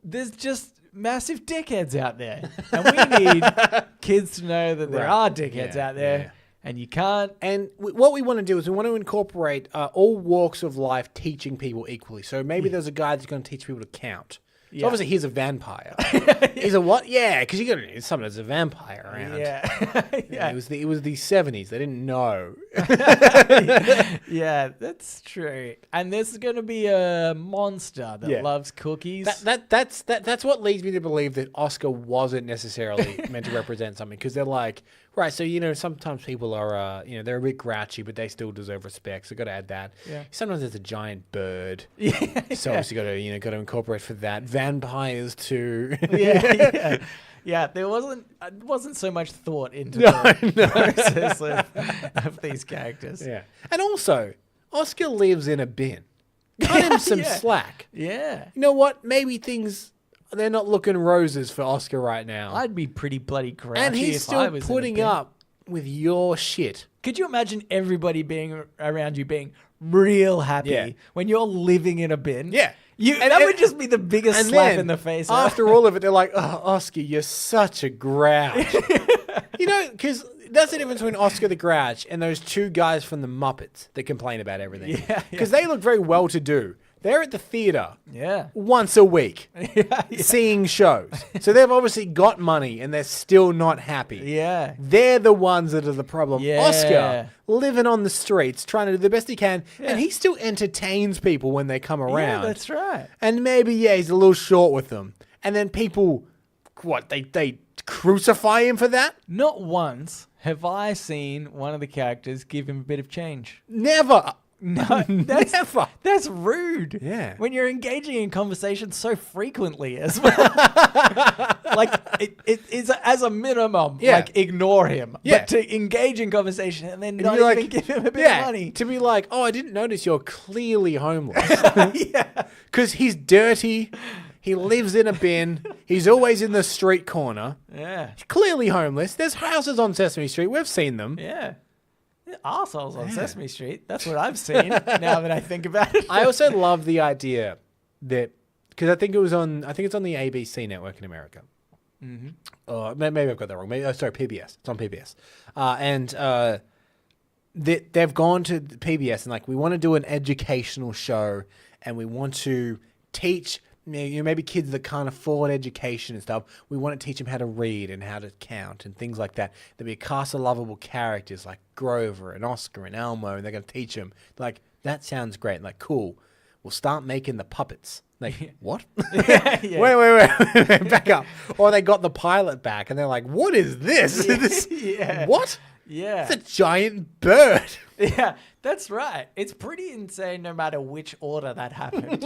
there's just massive dickheads out there. And we need kids to know that there are dickheads out there. Yeah. And you can't. And what we want to do is we want to incorporate all walks of life teaching people equally. So maybe there's a guy that's going to teach people to count. So obviously he's a vampire. He's a what? Yeah, because you got to someone that's a vampire around. Yeah. It was the 70s. They didn't know. Yeah, that's true. And there's going to be a monster that loves cookies. That's what leads me to believe that Oscar wasn't necessarily meant to represent something, because they're like, right, so sometimes people are they're a bit grouchy, but they still deserve respect. So got to add that. Yeah. Sometimes there's a giant bird. Yeah. So obviously got to incorporate for that. Vampires too. Yeah, there wasn't so much thought into the process of these characters. Yeah. And also, Oscar lives in a bin. Cut him some slack. Yeah. You know what? Maybe they're not looking roses for Oscar right now. I'd be pretty bloody grouchy and he's if still I was putting up with your shit. Could you imagine everybody being around you being real happy when you're living in a bin? Yeah. That would just be the biggest slap in the face. After all of it, they're like, "Oh, Oscar, you're such a grouch." Because that's the difference between Oscar the Grouch and those two guys from the Muppets that complain about everything. Because they look very well-to-do. They're at the theater once a week seeing shows. So they've obviously got money and they're still not happy. Yeah. They're the ones that are the problem. Yeah. Oscar, living on the streets, trying to do the best he can, and he still entertains people when they come around. Yeah, that's right. And maybe, he's a little short with them. And then people, they crucify him for that? Not once have I seen one of the characters give him a bit of change. Never. No, never. That's rude. Yeah. When you're engaging in conversation so frequently as well. Like, it's as a minimum, like, ignore him. Yeah. But to engage in conversation and then not even give him a bit of money. To be like, oh, I didn't notice you're clearly homeless. Because he's dirty. He lives in a bin. He's always in the street corner. Yeah. He's clearly homeless. There's houses on Sesame Street. We've seen them. Yeah. Arseholes on Sesame Street. That's what I've seen now that I think about it. I also love the idea that, because I think it's on the ABC network in America. Mm-hmm. Maybe I've got that wrong. PBS. It's on PBS. They've gone to PBS and like, we want to do an educational show and we want to teach maybe kids that can't afford education and stuff. We want to teach them how to read and how to count and things like that. There'll be a cast of lovable characters like Grover and Oscar and Elmo, and they're going to teach them. Like, that sounds great. Like, cool. We'll start making the puppets. Like, what? Wait, back up. Or they got the pilot back and they're like, what is this? What? Yeah. It's a giant bird. Yeah, that's right. It's pretty insane no matter which order that happened.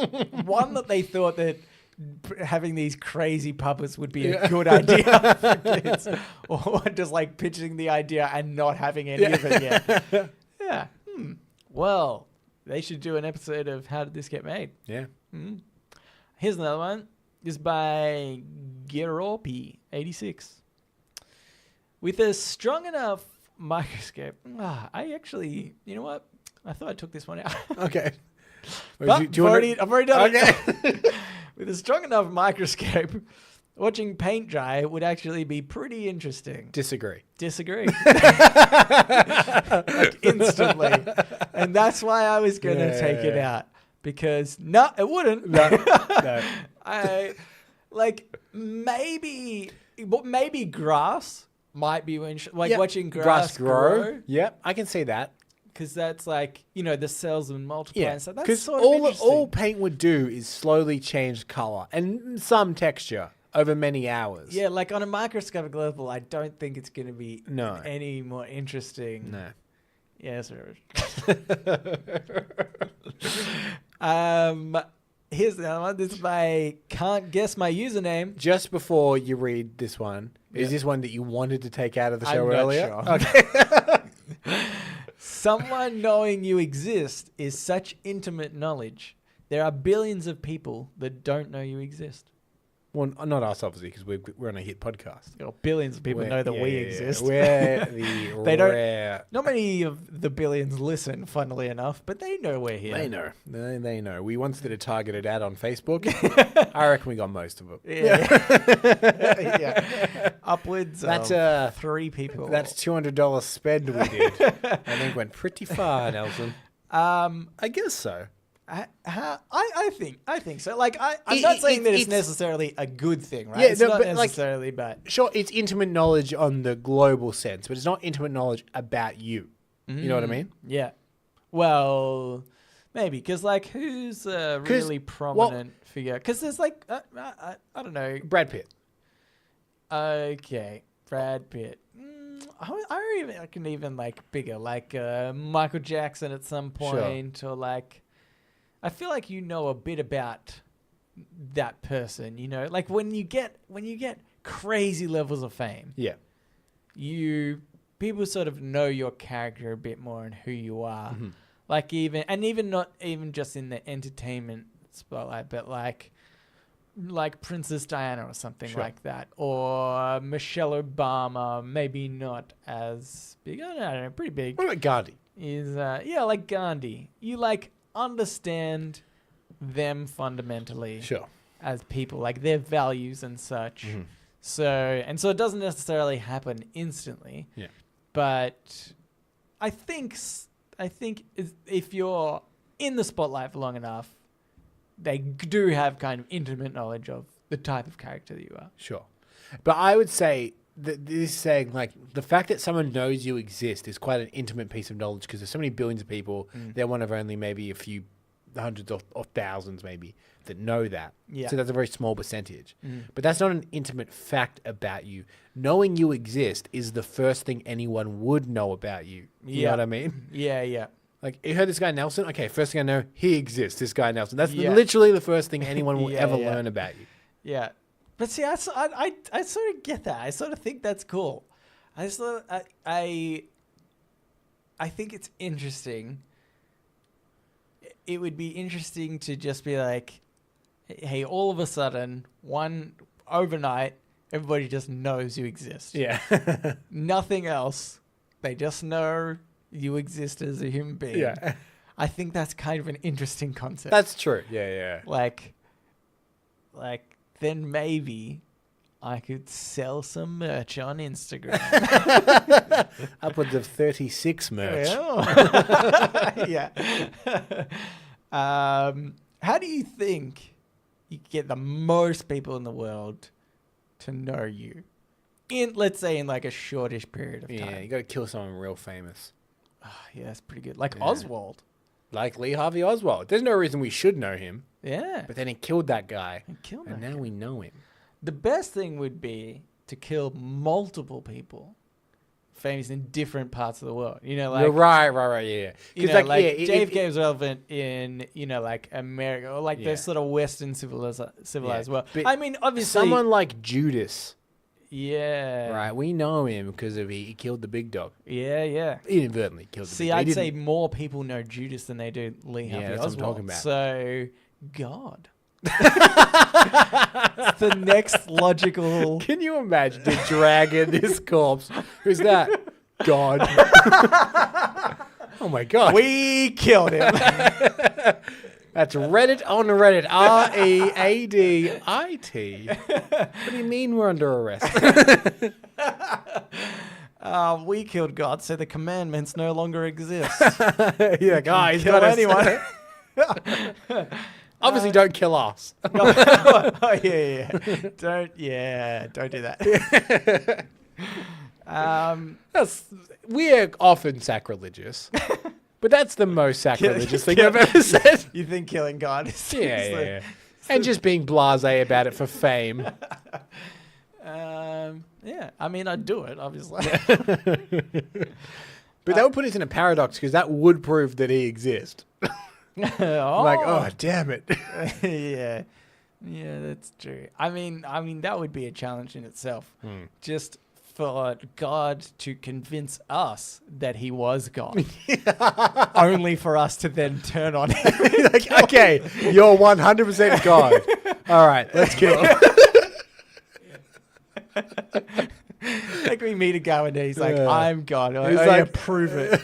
One, that they thought that having these crazy puppets would be a good idea for kids. Or just like pitching the idea and not having any of it yet. Yeah. Well, they should do an episode of How Did This Get Made? Yeah. Here's another one. This is by Geropi, 86. With a strong enough microscope. I actually, you know what? I thought I took this one out. Okay. But I've already done it. With a strong enough microscope, Watching paint dry would actually be pretty interesting. Disagree. Disagree. Like instantly. And that's why I was going to take it out. Because, no, it wouldn't. No. Maybe grass might be watching grass grow. Yep, I can see that. Because that's like, the cells would multiply and stuff. That's because sort of interesting. all paint would do is slowly change color and some texture over many hours. Yeah, like on a microscopic level, I don't think it's going to be No. any more interesting. No. Yes, sir. Here's the other one. This is my can't guess my username. Just before you read this one, is this one that you wanted to take out of the show I'm earlier? not sure. Okay. Someone knowing you exist is such intimate knowledge. There are billions of people that don't know you exist. Well, not us, obviously, because we're on a hit podcast. Or billions of people know that we exist. We're the They don't- rare... Not many of the billions listen, funnily enough, but they know we're here. They know. They know. We once did a targeted ad on Facebook. I reckon we got most of it. Yeah. Yeah. Upwards That's, of 3 people. That's $200 spend we did. I think went pretty far, Nelson. I guess so. I think so. Like I'm not saying that it's necessarily a good thing, right? Yeah, it's no, not but, like, necessarily, but Sure, it's intimate knowledge on the global sense, but it's not intimate knowledge about you. You know what I mean? yeah. Well, maybe because like who's a really prominent figure? Because there's like I don't know. Brad Pitt. Okay, Brad Pitt. I can even like bigger, like Michael Jackson at some point, or like. I feel like you know a bit about that person, like when you get crazy levels of fame, people sort of know your character a bit more and who you are. Mm-hmm. Like even not even just in the entertainment spotlight, but like Princess Diana or something like that, or Michelle Obama, maybe not as big. I don't know, pretty big. What about Gandhi? Is like Gandhi. You like understand them fundamentally as people, like their values and such. Mm-hmm. So it doesn't necessarily happen instantly. Yeah. But I think if you're in the spotlight for long enough, they do have kind of intimate knowledge of the type of character that you are. Sure. But I would say that this is saying, like, the fact that someone knows you exist is quite an intimate piece of knowledge because there's so many billions of people. They're one of only maybe a few hundreds or thousands maybe that know that. Yeah. So that's a very small percentage. But that's not an intimate fact about you. Knowing you exist is the first thing anyone would know about you. You know what I mean? Yeah, yeah. Like, you heard this guy Nelson? Okay, first thing I know, he exists, this guy Nelson. That's literally the first thing anyone will ever learn about you. Yeah. But see, I sort of get that. I sort of think that's cool. I think it's interesting. It would be interesting to just be like, hey, all of a sudden, overnight, everybody just knows you exist. Yeah. Nothing else. They just know you exist as a human being. Yeah. I think that's kind of an interesting concept. That's true. Yeah, yeah. Like then maybe I could sell some merch on Instagram. Upwards of 36 merch. Yeah. How do you think you get the most people in the world to know you? Let's say in like a shortish period of time. Yeah, you got to kill someone real famous. Yeah, that's pretty good. Like Oswald. Like Lee Harvey Oswald. There's no reason we should know him. Yeah. But then he killed that guy. And now we know him. The best thing would be to kill multiple people famous in different parts of the world. Like right, yeah. JFK was relevant in, like America or like the sort of Western civilized world. But I mean, obviously someone like Judas. Yeah. Right, we know him because he killed the big dog. Yeah, yeah. He inadvertently killed the big dog. See, I'd say more people know Judas than they do Lee Harvey that's what I'm Oswald. talking about. So, God. It's the next logical... Can you imagine the dragging this corpse? Who's that? God. Oh my God. We killed him. That's Reddit on Reddit. Readit. What do you mean we're under arrest? We killed God, so the commandments no longer exist. Yeah, guys, Kill anyone. Obviously, don't kill us. Oh yeah. Don't do that. We're often sacrilegious, but that's the most sacrilegious thing I've ever said. You think killing God is Yeah. And just being blasé about it for fame. Yeah, I mean, I'd do it, obviously. But that would put us in a paradox because that would prove that he exists. Oh, damn it. Yeah, that's true. I mean, that would be a challenge in itself. Just for God to convince us that he was God, only for us to then turn on him. Like, okay, you're 100% God. All right, let's kill him. Like we meet a guy and he's like, Yeah. I'm God. He's I like, prove it.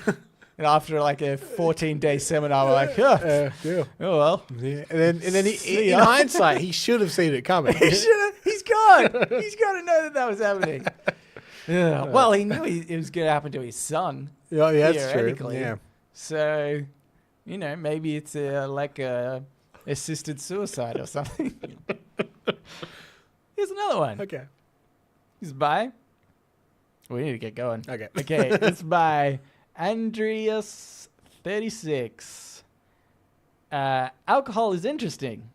And after like a 14-day seminar, we're like, oh well. Yeah. And then See in ya. hindsight, he should have seen it coming. He's God. He's got to know that was happening. Yeah. Well, he knew it was going to happen to his son. Yeah, that's true. Theoretically. Yeah. So, maybe it's like a assisted suicide or something. Here's another one. Okay. It's by. We need to get going. Okay. Okay. It's by Andreas 36. Alcohol is interesting.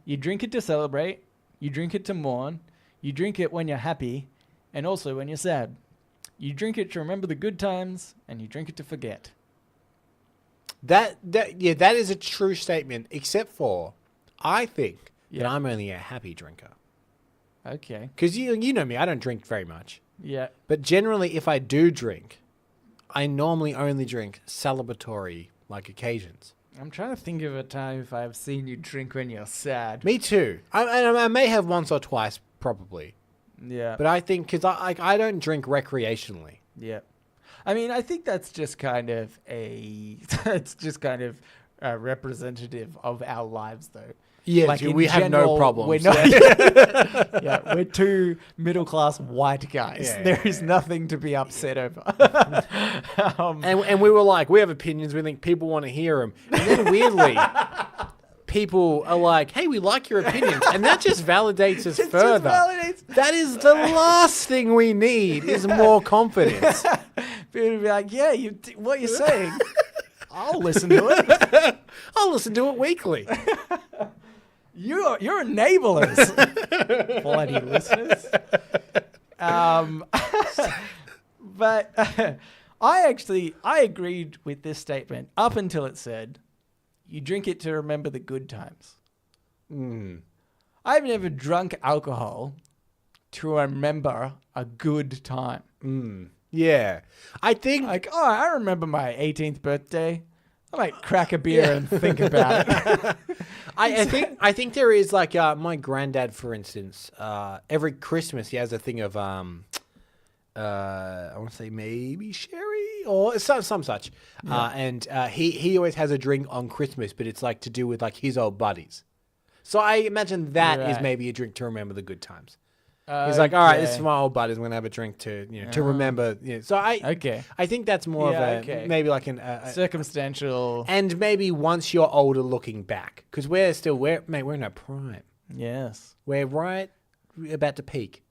You drink it to celebrate. You drink it to mourn. You drink it when you're happy, and also when you're sad. You drink it to remember the good times, and you drink it to forget. That is a true statement, except for I think Yeah. that I'm only a happy drinker. Okay. Because you know me, I don't drink very much. Yeah. But generally, if I do drink, I normally only drink celebratory occasions. I'm trying to think of a time if I've seen you drink when you're sad. Me too. I may have once or twice, probably. Yeah. But I think because I don't drink recreationally. Yeah. I mean, I think that's just kind of representative of our lives, though. Yeah, Like, in we have no general, problems. We're not, yeah, we're two middle-class white guys. Yeah, There is nothing to be upset over. And we were like, we have opinions. We think people want to hear them. And then weirdly, people are like, hey, we like your opinions. And that just validates us further. That is the last thing we need is more confidence. People will be like, yeah, what you're saying, I'll listen to it. I'll listen to it weekly. You're enablers, bloody listeners. But I agreed with this statement up until it said, you drink it to remember the good times. I've never drunk alcohol to remember a good time. Yeah. I think... Like, I remember my 18th birthday. I might crack a beer and think about it. I think there is my granddad, for instance, every Christmas he has a thing of I want to say maybe sherry or some such. Yeah. And he always has a drink on Christmas, but it's to do with his old buddies. So I imagine that is maybe a drink to remember the good times. He's like, all right, this is my old buddies. I'm gonna have a drink to to remember. So I think that's more of maybe a circumstantial, and maybe once you're older, looking back, because we're in our prime. Yes, we're about to peak.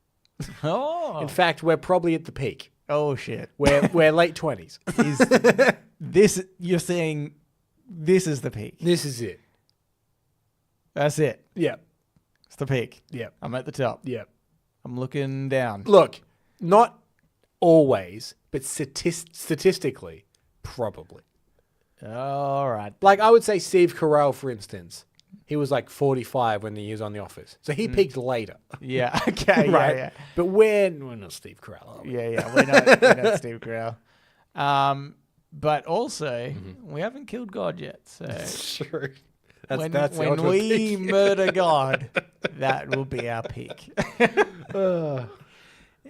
Oh, in fact, we're probably at the peak. Oh shit, we're late 20s. Is this you're saying? This is the peak. This is it. That's it. Yep, it's the peak. Yep, I'm at the top. Yep. I'm looking down. Look, not always, but statistically, probably. All right. I would say Steve Carell, for instance. He was 45 when he was on The Office. So he peaked later. Yeah, okay. Right? Yeah. But we're not Steve Carell, are we? Yeah, we're not Steve Carell. But also, we haven't killed God yet. So That's true. When we murder God, that will be our peak.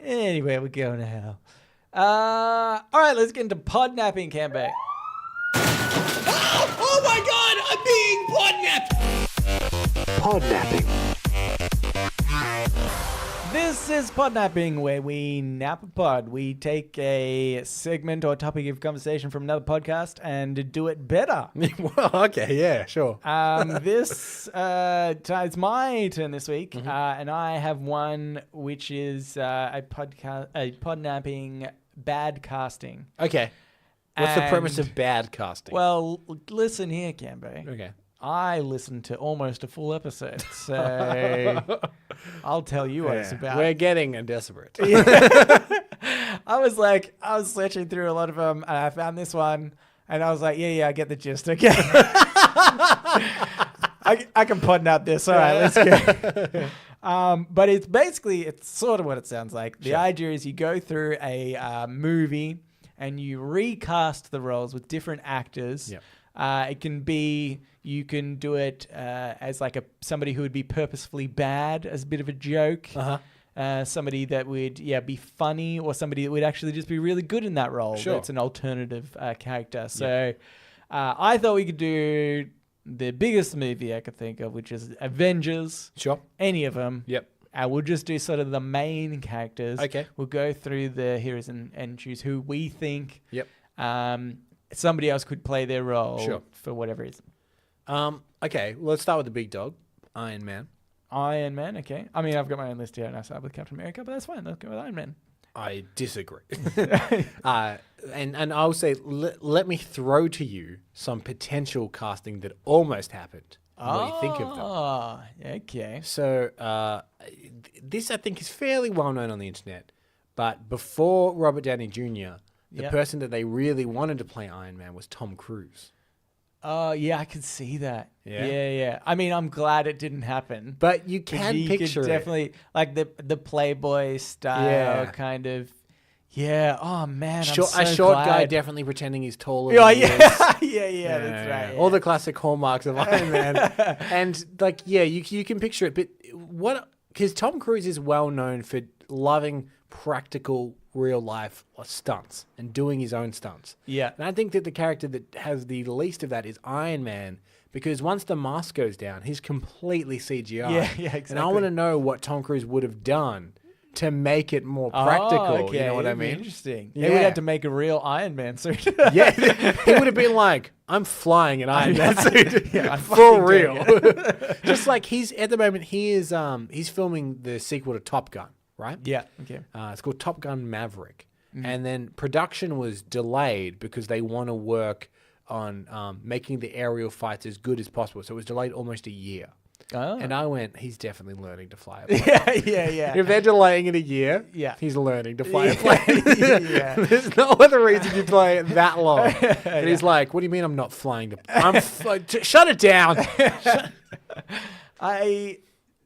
Anyway, we're going to hell. All right, let's get into podnapping, Campbell. Oh my God! I'm being podnapped! Podnapping. This is Podnapping, where we nap a pod. We take a segment or topic of conversation from another podcast and do it better. Well, okay, yeah, sure. It's my turn this week, and I have one which is a podnapping bad casting. Okay. What's the premise of bad casting? Well, listen here, Cambo. Okay. I listened to almost a full episode, so I'll tell you what it's about. We're getting desperate. I was searching through a lot of them, and I found this one, and I was like, yeah, I get the gist. Okay, I can podnap this. All right, let's go. But it's sort of what it sounds like. The idea is you go through a movie and you recast the roles with different actors. Yep. It can be, you can do it as like somebody who would be purposefully bad as a bit of a joke. Somebody that would be funny, or somebody that would actually just be really good in that role. Sure. That's an alternative character. So I thought we could do the biggest movie I could think of, which is Avengers. Sure. Any of them. Yep. We'll just do sort of the main characters. Okay. We'll go through the heroes and choose who we think Yep. somebody else could play their role for whatever reason. Okay, let's start with the big dog, Iron Man. Iron Man, okay. I mean, I've got my own list here, and I start with Captain America, but that's fine. Let's go with Iron Man. I disagree. And I'll say, let me throw to you some potential casting that almost happened. What do you think of them? Oh, okay. So this, I think, is fairly well known on the internet. But before Robert Downey Jr., the person that they really wanted to play Iron Man was Tom Cruise. Oh, yeah, I can see that. Yeah? Yeah. I mean, I'm glad it didn't happen. But you can picture it. Definitely, like the Playboy style kind of. Yeah. Oh, man. A short guy definitely pretending he's taller Yeah, than he is. yeah, that's right. Yeah. All the classic hallmarks of Iron Man. And, like, you can picture it. But because Tom Cruise is well known for loving practical real life stunts and doing his own stunts. Yeah. And I think that the character that has the least of that is Iron Man, because once the mask goes down, he's completely CGI. Yeah, exactly. And I want to know what Tom Cruise would have done to make it more practical. You know what I mean? Interesting. Yeah. He would have to make a real Iron Man suit. Yeah, he would have been like, I'm flying an Iron Man suit. I'm for real. Just like at the moment, he's filming the sequel to Top Gun. Right? Yeah. Okay. It's called Top Gun Maverick. And then production was delayed because they want to work on making the aerial fights as good as possible. So it was delayed almost a year. Oh. And I went, he's definitely learning to fly a plane. Yeah. If they're delaying it a year, he's learning to fly a plane. There's no other reason you play it that long. And he's like, what do you mean I'm not flying? Shut it down.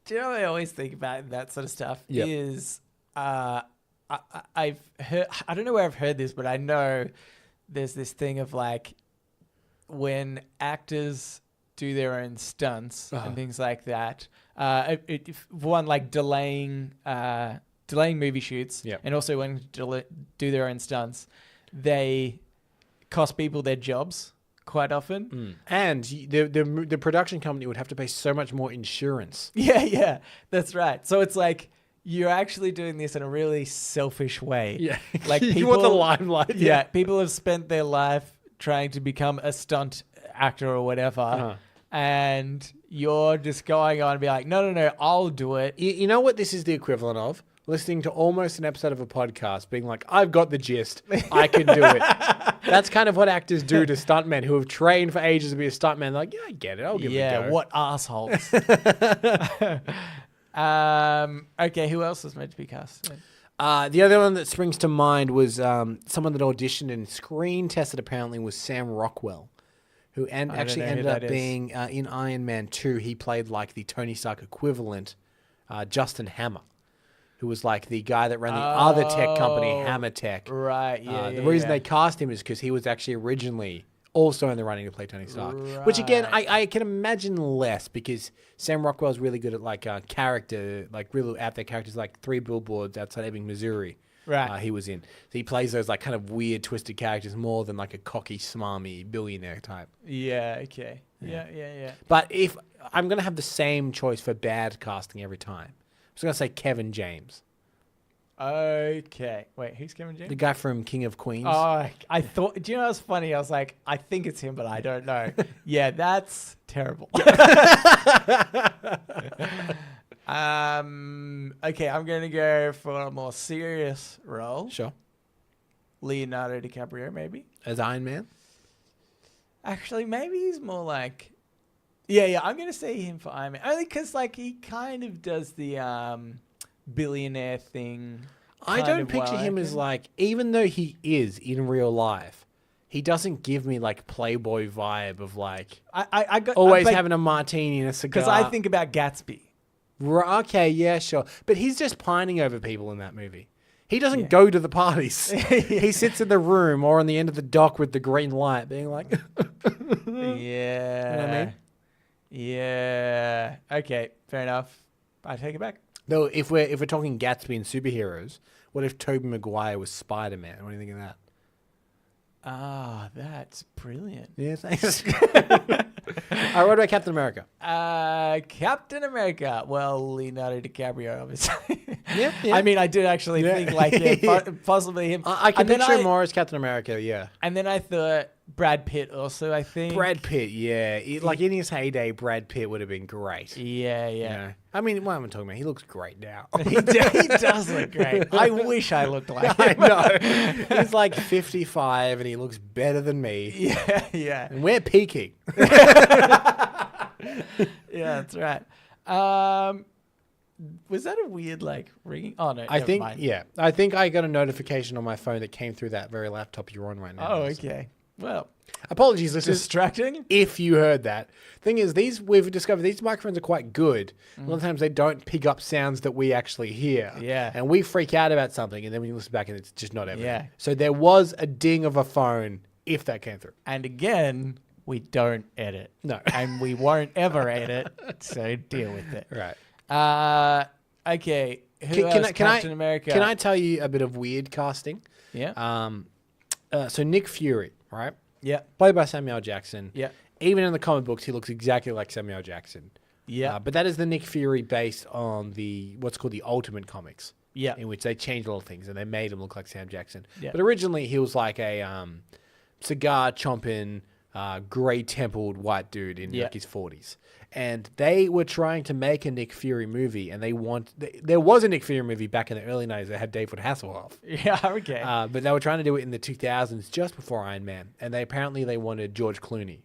Do you know what I always think about that sort of stuff is I've heard, I don't know where I've heard this, but I know there's this thing of like when actors do their own stunts and things like that. One, like delaying movie shoots, and also when do their own stunts, they cost people their jobs quite often. And the production company would have to pay so much more insurance. Yeah, that's right. So it's like you're actually doing this in a really selfish way. Yeah, like you want the limelight. Yeah, people have spent their life trying to become a stunt actor or whatever, and you're just going on and be like, no, I'll do it. You know what this is the equivalent of? Listening to almost an episode of a podcast, being like, I've got the gist, I can do it. That's kind of what actors do to stuntmen who have trained for ages to be a stuntman. Like, yeah, I get it, I'll give it a go. Yeah, what assholes. Okay, who else was meant to be cast? The other one that springs to mind was someone that auditioned and screen tested, apparently, was Sam Rockwell, who actually ended up being in Iron Man 2. He played like the Tony Stark equivalent, Justin Hammer, who was like the guy that ran the other tech company, Hammer Tech. Right, The reason they cast him is because he was actually originally also in the running to play Tony Stark. Right. Which again, I can imagine less, because Sam Rockwell's really good at like character, like really out there characters, like 3 Billboards Outside Ebbing, Missouri. Right. He was in. So he plays those like kind of weird, twisted characters more than like a cocky, smarmy billionaire type. Yeah, okay. Yeah. But if I'm going to have the same choice for bad casting every time, I'm just going to say Kevin James, Okay. Wait, who's Kevin James? the guy from King of Queens. Oh, I thought. Do you know what's funny? I was like, I think it's him, but I don't know. Yeah, that's terrible. Okay, I'm gonna go for a more serious role. Sure. Leonardo DiCaprio, maybe. As Iron Man. Actually, maybe he's more like. Yeah. I'm gonna say him for Iron Man, only because like he kind of does the billionaire thing. I don't picture him as like, even though he is in real life, he doesn't give me like Playboy vibe of like I got always having a martini and a cigar. because I think about Gatsby. Okay, yeah, sure. But he's just pining over people in that movie. He doesn't go to the parties. He sits in the room or on the end of the dock with the green light being like... Yeah. You know what I mean? Yeah. Okay, fair enough. I take it back. Though, if we're talking Gatsby and superheroes, what if Tobey Maguire was Spider-Man? What do you think of that? Ah, that's brilliant. Yeah, thanks. All right, what about Captain America? Captain America. Well, Leonardo DiCaprio, obviously. Yeah. I mean, I did actually think like possibly him. I can And then picture him more as Captain America, yeah. And then I thought Brad Pitt also, I think. Brad Pitt, yeah. Like in his heyday, Brad Pitt would have been great. Yeah. You know? I mean, what am I talking about? He looks great now. he does look great. I wish I looked like I him. know. He's like 55 and he looks better than me. Yeah. And we're peaking. Yeah, that's right. Was that a weird like ringing? Oh no, I never think, mind. yeah. I think I got a notification on my phone that came through that very laptop you're on right now. Oh, okay. Well, Apologies, listeners. distracting. If you heard that. Thing is, we've discovered these microphones are quite good. A lot of times they don't pick up sounds that we actually hear. Yeah. And we freak out about something, and then when you listen back, and it's just not evident. Yeah. So there was a ding of a phone if that came through. And again, we don't edit. No. And we won't ever edit. So deal with it. Right. Okay. Who else? Captain America. Can I tell you a bit of weird casting? Yeah. So Nick Fury, right? Yeah. Played by Samuel Jackson. Yeah. Even in the comic books, he looks exactly like Samuel Jackson. Yeah. But that is the Nick Fury based on what's called the Ultimate Comics. Yeah. In which they changed little things and they made him look like Sam Jackson. Yeah. But originally he was like a cigar chomping, grey templed white dude in like his 40s. And they were trying to make a Nick Fury movie, and there was a Nick Fury movie back in the early 90s that had David Hasselhoff. Yeah, okay. But they were trying to do it in the 2000s just before Iron Man. And they wanted George Clooney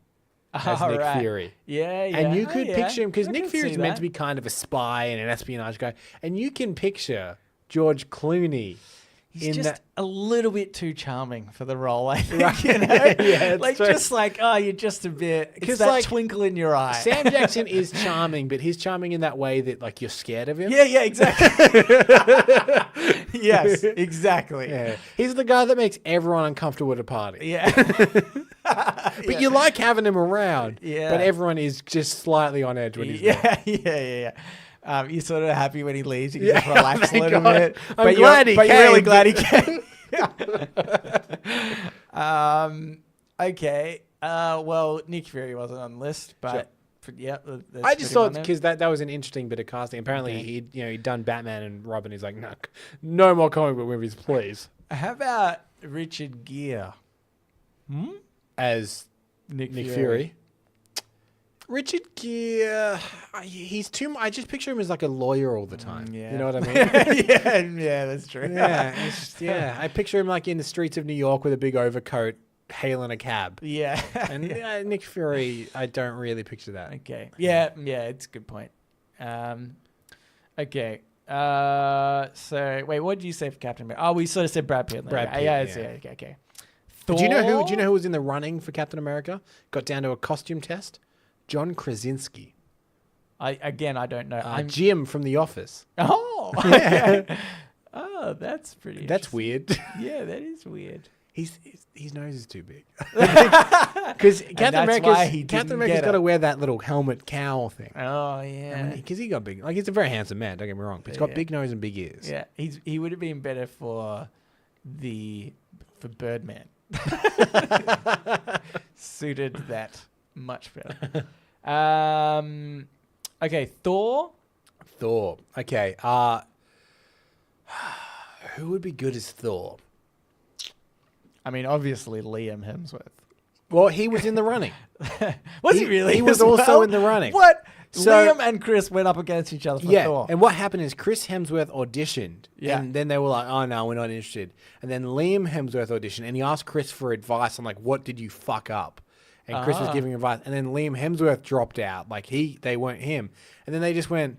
as Nick Fury. Yeah. And you could picture him, because I Nick can Fury's see meant that. to be kind of a spy and an espionage guy. And you can picture George Clooney. He's just a little bit too charming for the role, I think. Right. You know? Yeah, like, true. just like, oh, you're just a bit. It's 'Cause, that like, twinkle in your eye. Sam Jackson is charming, but he's charming in that way that like you're scared of him. Yeah, exactly. Yes, exactly. Yeah. He's the guy that makes everyone uncomfortable at a party. Yeah. But you like having him around. Yeah. But everyone is just slightly on edge when he's there. Yeah. You're sort of happy when he leaves. You can just relax a Thank little God. bit. I'm glad he But you're came. really glad he came. Okay. Well, Nick Fury wasn't on the list, but yeah. I just thought because that was an interesting bit of casting. Apparently, he'd done Batman and Robin. He's like, no more comic book movies, please. How about Richard Gere As Nick Fury. Richard Gere, he's too. I just picture him as like a lawyer all the time. Yeah. You know what I mean? yeah, that's true. I picture him like in the streets of New York with a big overcoat, hailing a cab. Yeah. And Nick Fury, I don't really picture that. Okay. Yeah, it's a good point. Okay. So wait, what did you say for Captain America? Oh, we sort of said Brad Pitt. Brad Pitt, Yeah. yeah. Okay. Do you know who was in the running for Captain America? Got down to a costume test. John Krasinski. I don't know. Jim from The Office. Oh. Yeah. Oh, that's pretty. That's weird. Yeah, that is weird. His nose is too big. Because Captain Captain America's got to wear that little helmet cowl thing. Oh yeah. Because he got big. Like, he's a very handsome man. Don't get me wrong. But he's got big nose and big ears. Yeah, he would have been better for Birdman. Suited that. Much better. Okay, Thor. Thor. Okay. Who would be good as Thor? I mean, obviously Liam Hemsworth. Well, he was in the running. Was he really? He was as also well? in the running. What? So- Liam and Chris went up against each other for Thor. And what happened is Chris Hemsworth auditioned. Yeah. And then they were like, oh, no, we're not interested. And then Liam Hemsworth auditioned, and he asked Chris for advice on, like, what did you fuck up? And Chris was giving advice. And then Liam Hemsworth dropped out. Like, they weren't him. And then they just went,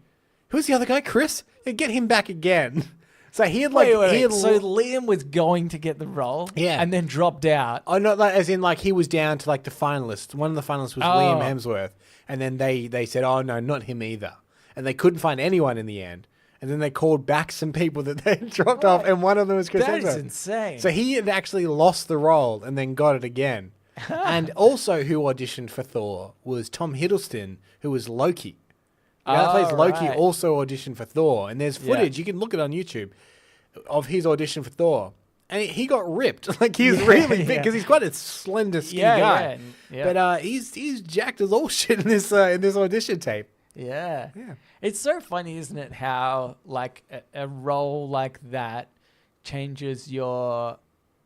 who's the other guy? Chris? Yeah, get him back again. So he had, like... Wait. So Liam was going to get the role and then dropped out. Oh, no, like, as in, like, he was down to, like, the finalists. One of the finalists was Liam Hemsworth. And then they said, oh, no, not him either. And they couldn't find anyone in the end. And then they called back some people that they dropped off, and one of them was Chris Hemsworth. That is insane. So he had actually lost the role and then got it again. And also who auditioned for Thor was Tom Hiddleston, who was Loki. The guy that plays Loki also auditioned for Thor. And there's footage, you can look it on YouTube, of his audition for Thor. And he got ripped. Like, he's really big because he's quite a slender, skinny guy. Yeah. But he's jacked as all shit in this audition tape. Yeah. It's so funny, isn't it, how, like, a role like that changes your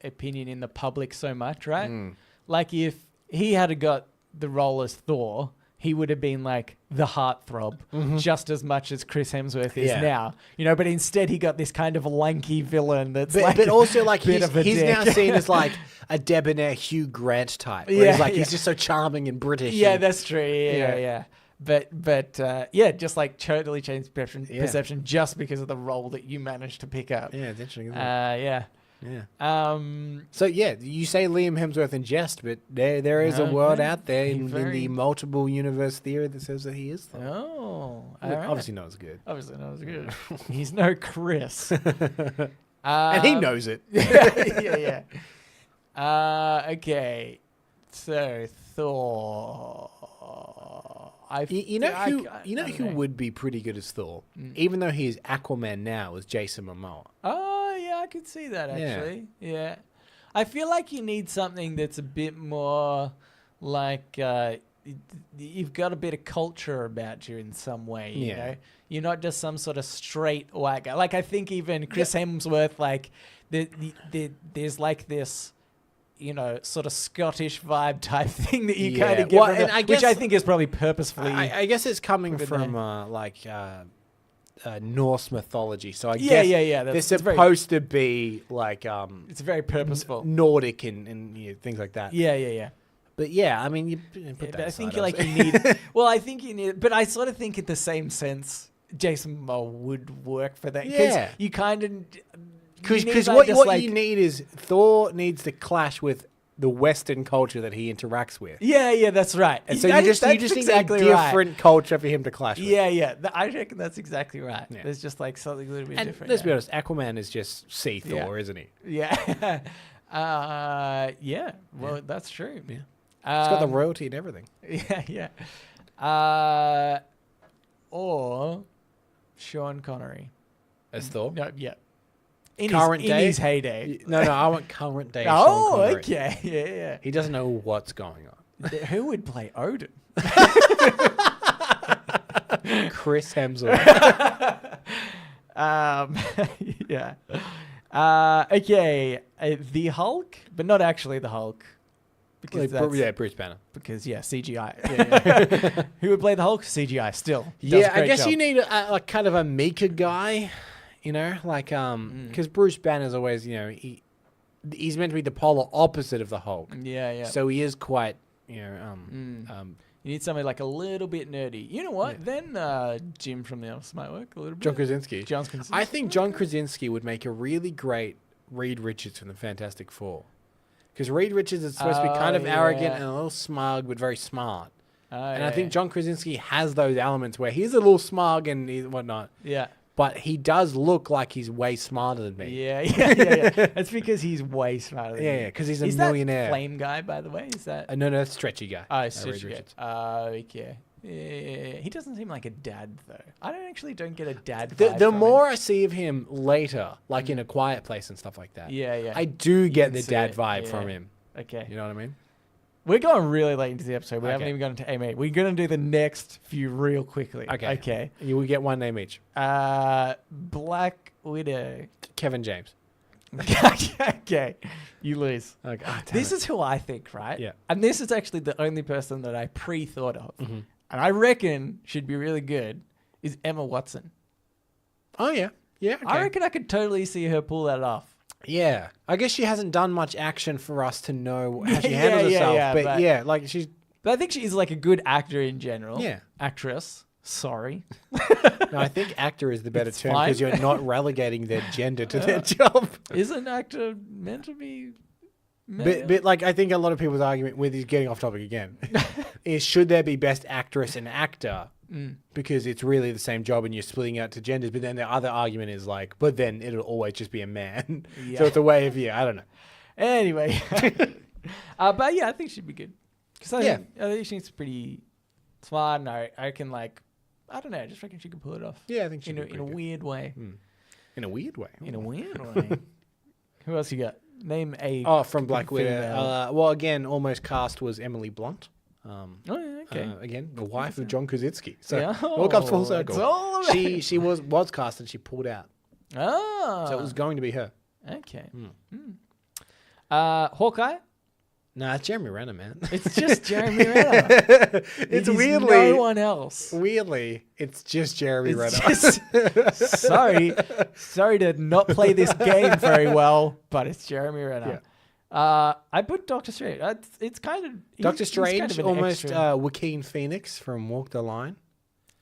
opinion in the public so much, right? Like, if he had got the role as Thor, he would have been like the heartthrob just as much as Chris Hemsworth is now, you know. But instead, he got this kind of lanky villain that's but also like he's dick. now seen as like a debonair Hugh Grant type. Where he's just so charming and British. Yeah, that's true. Yeah. But just like totally changed perception just because of the role that you managed to pick up. Yeah, it's interesting. Isn't it? Yeah. So yeah, you say Liam Hemsworth in jest, but there is a world out there in the multiple universe theory that says that he is Thor. Oh, obviously not as good. Obviously not as good. He's no Chris, and he knows it. yeah. Okay, so Thor. You know who would be pretty good as Thor, even though he is Aquaman now, is Jason Momoa. Oh yeah, I could see that actually. Yeah. I feel like you need something that's a bit more like you've got a bit of culture about you in some way. You know, you're not just some sort of straight white guy. Like I think even Chris Hemsworth, like there's like this, you know, sort of Scottish vibe type thing that you kind of get from it, which I think is probably purposefully. I guess it's coming from Norse mythology. So I guess they're supposed to be like it's very purposeful, Nordic and things like that. Yeah. But yeah, I mean, you put that. I think you need. Well, I think you need. But I sort of think in the same sense, Jason Momoa would work for that. Yeah, you kind of. Because what you need is Thor needs to clash with the Western culture that he interacts with. Yeah, that's right. And so you just need a different culture for him to clash with. Yeah. I reckon that's exactly right. Yeah. There's just like something a little bit different. Let's be honest, Aquaman is just sea Thor, isn't he? Yeah. Well, that's true. Yeah. It's got the royalty and everything. Yeah. Or Sean Connery. As Thor? No, yeah. In his heyday. No, I want current day. Sean Connery. Okay. Yeah. He doesn't know what's going on. Who would play Odin? Chris Hemsworth. Yeah. Okay. The Hulk, but not actually the Hulk. Because Bruce Banner. Because CGI. Yeah. Who would play the Hulk? CGI still. I guess you need a kind of a meeker guy. You know, like, because Bruce Banner's always, you know, he's meant to be the polar opposite of the Hulk. Yeah. So he is quite, you know, you need somebody like a little bit nerdy. You know what? Yeah. Then Jim from The Office might work a little bit. John Krasinski. I think John Krasinski would make a really great Reed Richards from the Fantastic Four. Because Reed Richards is supposed to be kind of arrogant and a little smug, but very smart. And I think John Krasinski has those elements where he's a little smug and whatnot. Yeah. But he does look like he's way smarter than me. Yeah. That's because he's way smarter than me. Yeah, because he's a millionaire. Is that Flame guy, by the way? Is that? No, that's Stretchy guy. Oh, Stretchy guy. Okay. Yeah. He doesn't seem like a dad, though. I don't get a dad vibe The from more him. I see of him later, like in A Quiet Place and stuff like that, yeah. I do get the dad vibe from him. Okay. You know what I mean? We're going really late into the episode. We haven't Okay. even gone into A-Mate. We're going to do the next few real quickly. Okay. You will get one name each. Black Widow. Kevin James. Okay. You lose. Okay. Oh, This is who I think, right? Yeah. And this is actually the only person that I pre-thought of. And I reckon should be really good is Emma Watson. Oh, yeah. Yeah. Okay. I reckon I could totally see her pull that off. Yeah. I guess she hasn't done much action for us to know how she Yeah, handles yeah, herself. yeah, but but- yeah, like she's... But I think she's like a good actor in general. Yeah. Actress. Sorry. No, I think actor is the better It's term fine. because you're not relegating their gender to their job. Is an actor meant to be male? But like, I think a lot of people's argument with is getting off topic again is should there be best actress and actor because it's really the same job and you're splitting out to genders. But then the other argument is like, but then it'll always just be a man. Yeah. So it's a way of I don't know. Anyway. But yeah, I think she'd be good. Because I think she's pretty smart and I reckon like, I don't know, I just reckon she could pull it off. Yeah, I think she'd in be a pretty good. weird way. In a weird way. In a weird way. Who else you got? Name a. Oh, from Black good Widow. female. Well, again, almost cast was Emily Blunt. Oh, yeah, okay. Again, the wife of John Krasinski. So Yeah. all comes full It's circle. all She was cast and she pulled out. Oh. So it was going to be her. Okay. Hawkeye? Nah, it's Jeremy Renner, man. It's just Jeremy Renner. It's It is weirdly, no one else. it's just Jeremy Renner. It's just, sorry to not play this game very well, but it's Jeremy Renner. I put Doctor Strange. It's kind of Doctor he's kind Strange, of an almost extra. Joaquin Phoenix from Walk the Line.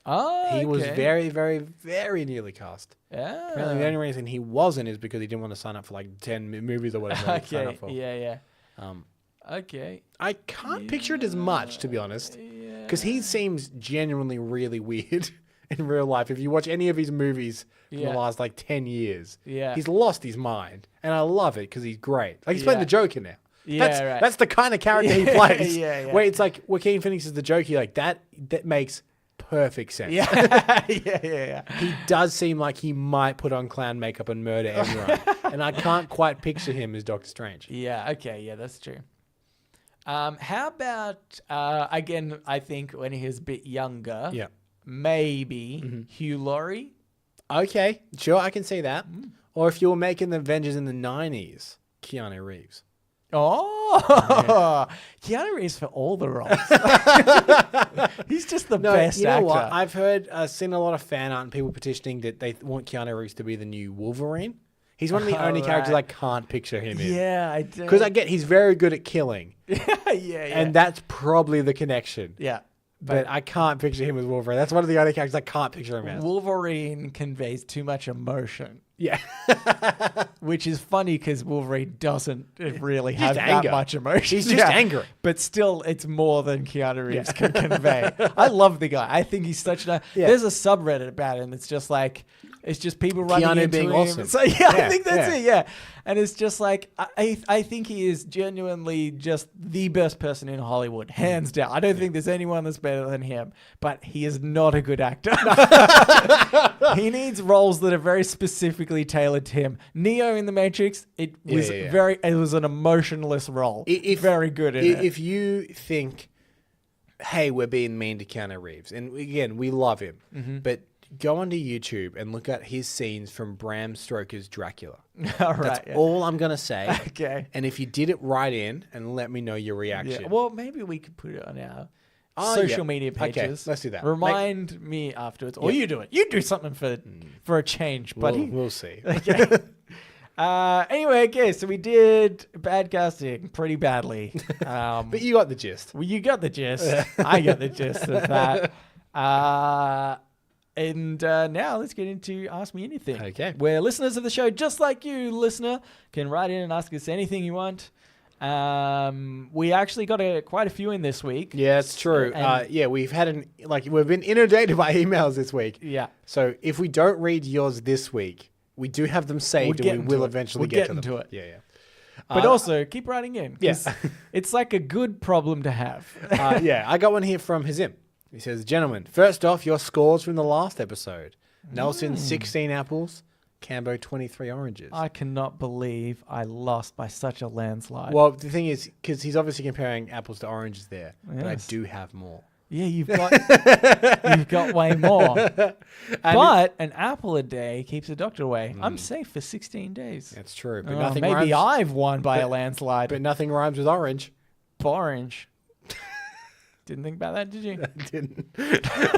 Oh, He was okay. very, very, very nearly cast. Yeah. Apparently, the only reason he wasn't is because he didn't want to sign up for like 10 movies or whatever. he signed Okay. up for. Yeah. Um, Okay. I can't picture it as much, to be honest, because he seems genuinely really weird in real life. If you watch any of his movies in the last like 10 years, he's lost his mind, and I love it because he's great. Like he's playing the Joker now. Yeah, That's the kind of character he plays. Yeah. Where it's like Joaquin Phoenix is the Joker. Like that makes perfect sense. Yeah. He does seem like he might put on clown makeup and murder everyone, and I can't quite picture him as Doctor Strange. Yeah. Okay. Yeah, that's true. How about again? I think when he was a bit younger, maybe Hugh Laurie. Okay, sure, I can see that. Or if you were making the Avengers in the 90s, Keanu Reeves. Oh, Keanu Reeves for all the roles. He's just the best you know actor. what? I've heard, seen a lot of fan art and people petitioning that they want Keanu Reeves to be the new Wolverine. He's one of the only characters I can't picture him in. Yeah, I do. Because I get he's very good at killing. yeah. And that's probably the connection. Yeah. But I can't picture him as Wolverine. That's one of the only characters I can't picture him as. Wolverine conveys too much emotion. Yeah. Which is funny because Wolverine doesn't really have that anger. much emotion. He's just angry. But still, it's more than Keanu Reeves can convey. I love the guy. I think he's such a... There's a subreddit about him. It's just like... It's just people running Keanu into being him. awesome. So I think that's it. Yeah, and it's just like I think he is genuinely just the best person in Hollywood, hands down. I don't think there's anyone that's better than him. But he is not a good actor. He needs roles that are very specifically tailored to him. Neo in The Matrix, it was it was an emotionless role. Very good in it. If you think, hey, we're being mean to Keanu Reeves, and again, we love him, but go onto YouTube and look at his scenes from Bram Stoker's Dracula. All right, That's all I'm going to say. Okay. And if you did it, write in and let me know your reaction. Yeah. Well, maybe we could put it on our social media pages. Okay, let's do that. Remind me afterwards. Or you do it. You do something for a change, buddy. We'll see. Okay. Anyway, okay, so we did bad casting pretty badly. But you got the gist. Well, you got the gist. I got the gist of that. And now let's get into Ask Me Anything. Okay. Where listeners of the show, just like you, listener, can write in and ask us anything you want. We actually got quite a few in this week. Yeah, it's true. We've had we've been inundated by emails this week. Yeah. So if we don't read yours this week, we do have them saved and we will eventually get to them. to it. Yeah. But also, keep writing in. 'Cause it's like a good problem to have. I got one here from Hazim. He says, gentlemen, first off, your scores from the last episode. Nelson, 16 apples. Cambo 23 oranges. I cannot believe I lost by such a landslide. Well, the thing is, because he's obviously comparing apples to oranges there, but I Yes. do have more. Yeah, you've got way more. But an apple a day keeps a doctor away. I'm safe for 16 days. That's true, but Oh, nothing maybe rhymes. I've won by a landslide. But nothing rhymes with orange. Orange. Didn't think about that, did you? Didn't.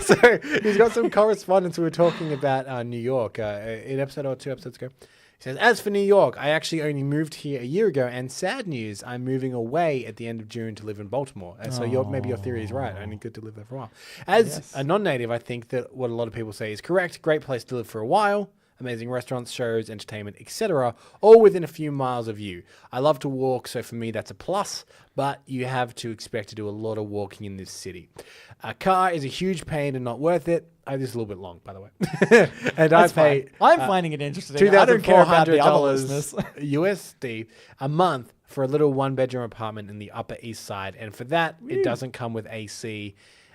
So he's got some correspondence. We were talking about New York in episode or 2 episodes ago. He says, as for New York, I actually only moved here a year ago, and sad news, I'm moving away at the end of June to live in Baltimore. So maybe your theory is right. Only good to live there for a while. As a non-native, I think that what a lot of people say is correct. Great place to live for a while. Amazing restaurants, shows, entertainment, etc., all within a few miles of you. I love to walk, so for me that's a plus, but you have to expect to do a lot of walking in this city. A car is a huge pain and not worth it. This is a little bit long, by the way. And That's I pay fine. I'm finding it interesting. I don't care about the other listeners. USD a month for a little one-bedroom apartment in the Upper East Side, and for that, it doesn't come with AC.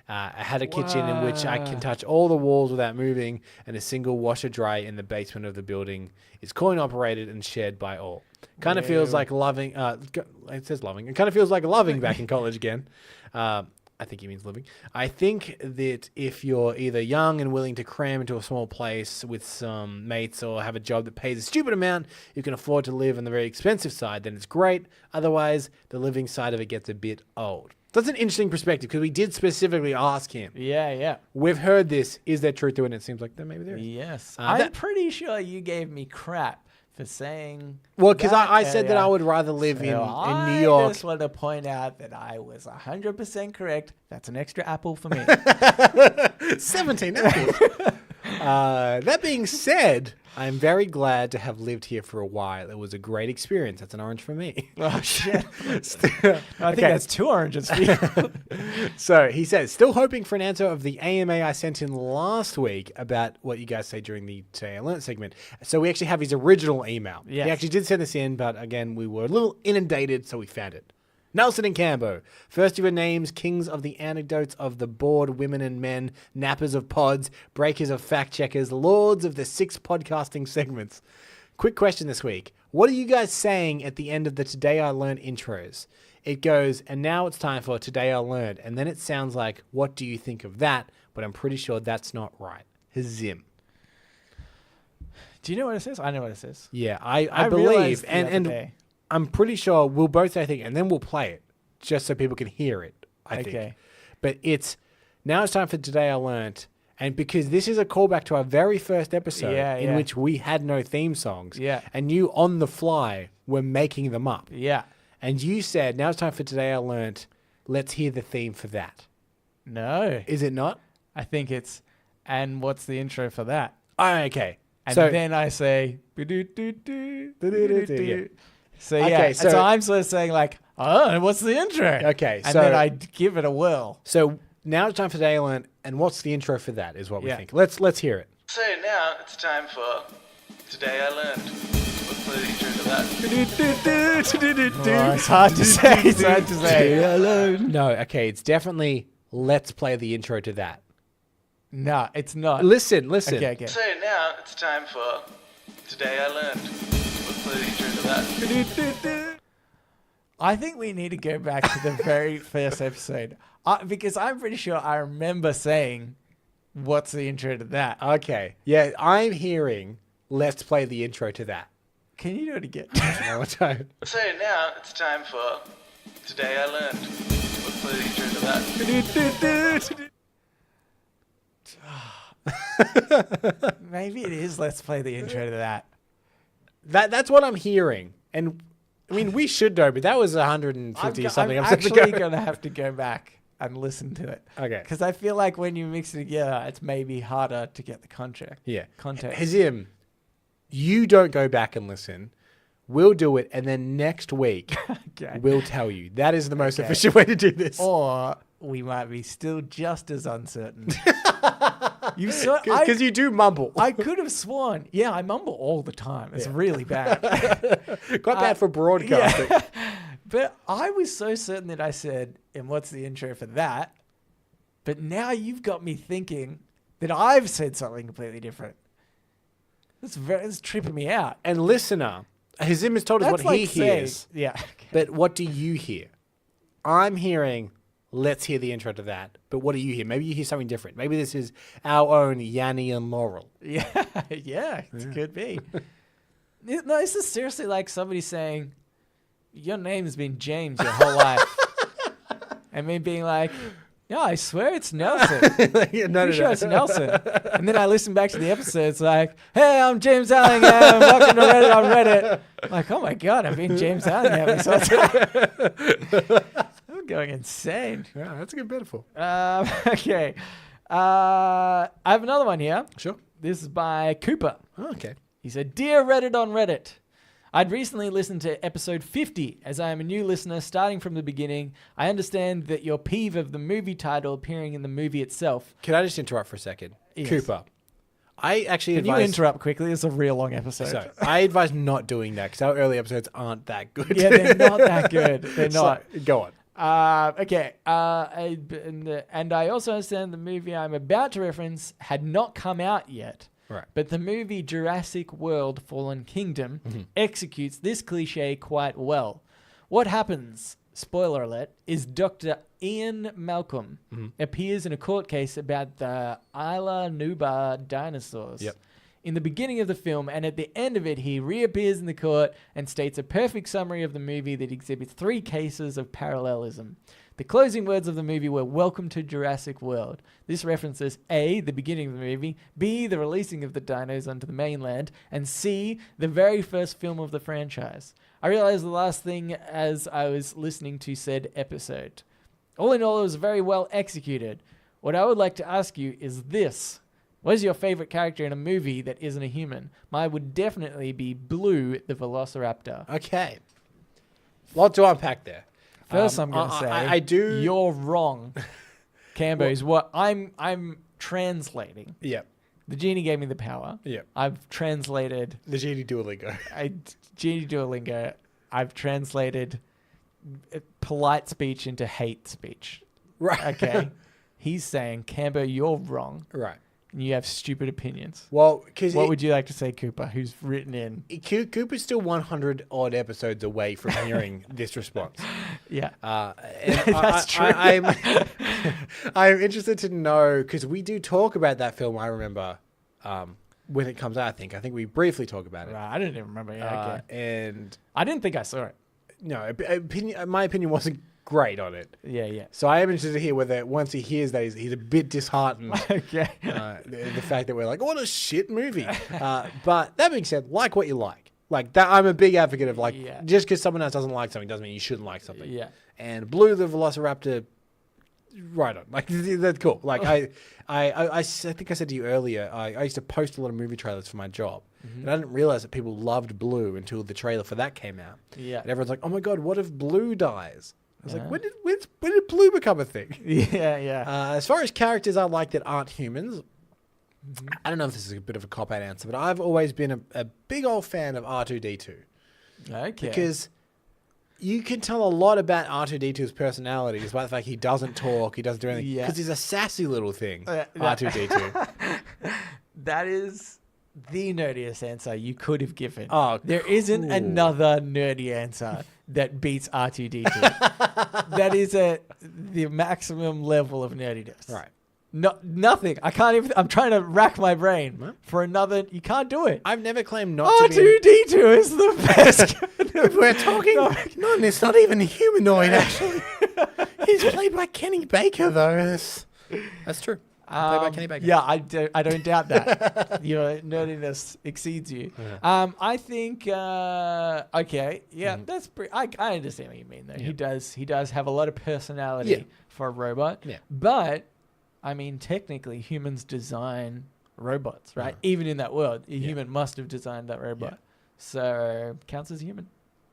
I had a kitchen in which I can touch all the walls without moving, and a single washer dryer in the basement of the building is coin operated and shared by all. Kind of feels like loving. It says loving. It kind of feels like loving back in college again. I think he means living. I think that if you're either young and willing to cram into a small place with some mates or have a job that pays a stupid amount, you can afford to live on the very expensive side, then it's great. Otherwise, the living side of it gets a bit old. That's an interesting perspective because we did specifically ask him. Yeah. We've heard this. Is there truth to it? And it seems like maybe there is. Yes. I'm pretty sure you gave me crap for saying. Well, because I said that I would rather live in New York. I just want to point out that I was 100% correct. That's an extra apple for me. 17 apples. That being said, I'm very glad to have lived here for a while. It was a great experience. That's an orange for me. Oh, shit. I think that's 2 oranges for you. So he says, still hoping for an answer of the AMA I sent in last week about what you guys say during the Today I Learned segment. So we actually have his original email. Yes. He actually did send this in, but again, we were a little inundated, so we found it. Nelson and Cambo, first of your names, kings of the anecdotes of the bored women and men, nappers of pods, breakers of fact checkers, lords of the 6 podcasting segments. Quick question this week. What are you guys saying at the end of the Today I Learned intros? It goes, and now it's time for Today I Learned. And then it sounds like, what do you think of that? But I'm pretty sure that's not right. Hazim. Do you know what it says? I know what it says. Yeah, I believe. realized the other And day. I'm pretty sure we'll both say I think, and then we'll play it just so people can hear it, I think. But now it's time for Today I Learned. And because this is a callback to our very first episode in which we had no theme songs. Yeah. And you on the fly were making them up. Yeah. And you said, now it's time for Today I Learned. Let's hear the theme for that. No. Is it not? I think it's, and what's the intro for that? Oh, okay. And then I say, "Ba-do-do-do, So Okay, so I'm sort of saying like, oh, what's the intro? Okay, and so- then I give it a whirl. So now it's time for Today I Learned. And what's the intro for that is what we think. Let's hear it. So now it's time for Today I Learned. Let's play the intro to that. Oh, it's hard to say. It's hard to say. No, okay, it's definitely let's play the intro to that. No, it's not. Listen. Okay. So now it's time for Today I Learned. Let's play the intro to that. I think we need to go back to the very first episode because I'm pretty sure I remember saying, what's the intro to that? Okay. Yeah, I'm hearing let's play the intro to that. Can you do it again? No, I don't. So now it's time for Today I Learned. Let's play the intro to that. Maybe it is let's play the intro to that. That's what I'm hearing. And I mean, we should know, but that was 150 something I'm episodes actually ago. going to have to go back and listen to it. Okay. Because I feel like when you mix it together, it's maybe harder to get the context. Hazim, you don't go back and listen. We'll do it, and then next week we'll tell you. That is the most efficient way to do this. Or we might be still just as uncertain. Because you do mumble. I could have sworn. Yeah, I mumble all the time. It's really bad. Quite bad for broadcasting. Yeah. But I was so certain that I said, and what's the intro for that? But now you've got me thinking that I've said something completely different. It's tripping me out. And listener, Hazim has told us That's what he like saying- hears. Yeah. But what do you hear? I'm hearing, let's hear the intro to that. But what do you hear? Maybe you hear something different. Maybe this is our own Yanni and Laurel. Yeah, it could be. No, this is seriously like somebody saying, your name's been James your whole life. And me being like, no, I swear it's Nelson. Pretty sure it's Nelson. And then I listen back to the episode. It's like, hey, I'm James Allingham. Welcome to Reddit on Reddit. I'm like, oh my God, I'm being James Allingham this whole time. I'm going insane. Yeah, that's a good metaphor. Okay. I have another one here. Sure. This is by Cooper. Oh, okay. He said, Dear Reddit on Reddit, I'd recently listened to episode 50. As I am a new listener starting from the beginning, I understand that your peeve of the movie title appearing in the movie itself. Can I just interrupt for a second? Yes. Cooper, I actually Can advise... you interrupt quickly? It's a real long episode. So, I advise not doing that because our early episodes aren't that good. Yeah, they're not that good. They're not. So, go on. Okay. And I also understand the movie I'm about to reference had not come out yet. Right. But the movie Jurassic World Fallen Kingdom executes this cliche quite well. What happens, spoiler alert, is Dr. Ian Malcolm appears in a court case about the Isla Nublar dinosaurs. Yep. In the beginning of the film and at the end of it, he reappears in the court and states a perfect summary of the movie that exhibits 3 cases of parallelism. The closing words of the movie were, Welcome to Jurassic World. This references A, the beginning of the movie, B, the releasing of the dinos onto the mainland, and C, the very first film of the franchise. I realized the last thing as I was listening to said episode. All in all, it was very well executed. What I would like to ask you is this. What is your favorite character in a movie that isn't a human? Mine would definitely be Blue the Velociraptor. Okay. Lot to unpack there. First, I'm going to say, I do... you're wrong. Cambo is what I'm translating. Yep. The genie gave me the power. Yep. I've translated The Genie Duolingo. Genie Duolingo. I've translated polite speech into hate speech. Right. Okay. He's saying, Cambo, you're wrong. Right. And you have stupid opinions. Well, because... What would you like to say, Cooper, who's written in? Cooper's still 100 odd episodes away from hearing this response. Yeah. That's true. I'm interested to know, because we do talk about that film, I remember, when it comes out, I think we briefly talk about it. Right, I didn't even remember. Yeah, okay. And I didn't think I saw it. no, my opinion wasn't great on it. Yeah. So I am interested to hear whether once he hears that he's a bit disheartened. Okay. The fact that we're like, what a shit movie. But that being said, like what you like. Like that, I'm a big advocate of just because someone else doesn't like something doesn't mean you shouldn't like something. Yeah. And Blue the Velociraptor, right on. Like that's cool. Like I think I said to you earlier, I used to post a lot of movie trailers for my job. And I didn't realize that people loved Blue until the trailer for that came out. Yeah. And everyone's like, oh my God, what if Blue dies? I was like, when did Blue become a thing? Yeah. As far as characters I like that aren't humans, I don't know if this is a bit of a cop-out answer, but I've always been a big old fan of R2-D2. Okay. Because you can tell a lot about R2-D2's personality despite the fact he doesn't talk, he doesn't do anything. Yeah. Because he's a sassy little thing, R2-D2. That is the nerdiest answer you could have given. Oh, there isn't another nerdy answer that beats R2-D2. That is the maximum level of nerdiness. Right. No, nothing. I can't even. I'm trying to rack my brain for another. You can't do it. I've never claimed not to be... R2-D2 is the best. If we're talking... No, it's not even humanoid, actually. He's played by Kenny Baker, though. That's true. Played by Kenny Baker. Yeah, I don't doubt that. Your nerdiness exceeds you. Yeah. I think okay, yeah, that's pretty. I understand what you mean though. Yeah. He does have a lot of personality for a robot. Yeah. But I mean, technically, humans design robots, right? Even in that world, a human must have designed that robot. Yeah. So counts as human.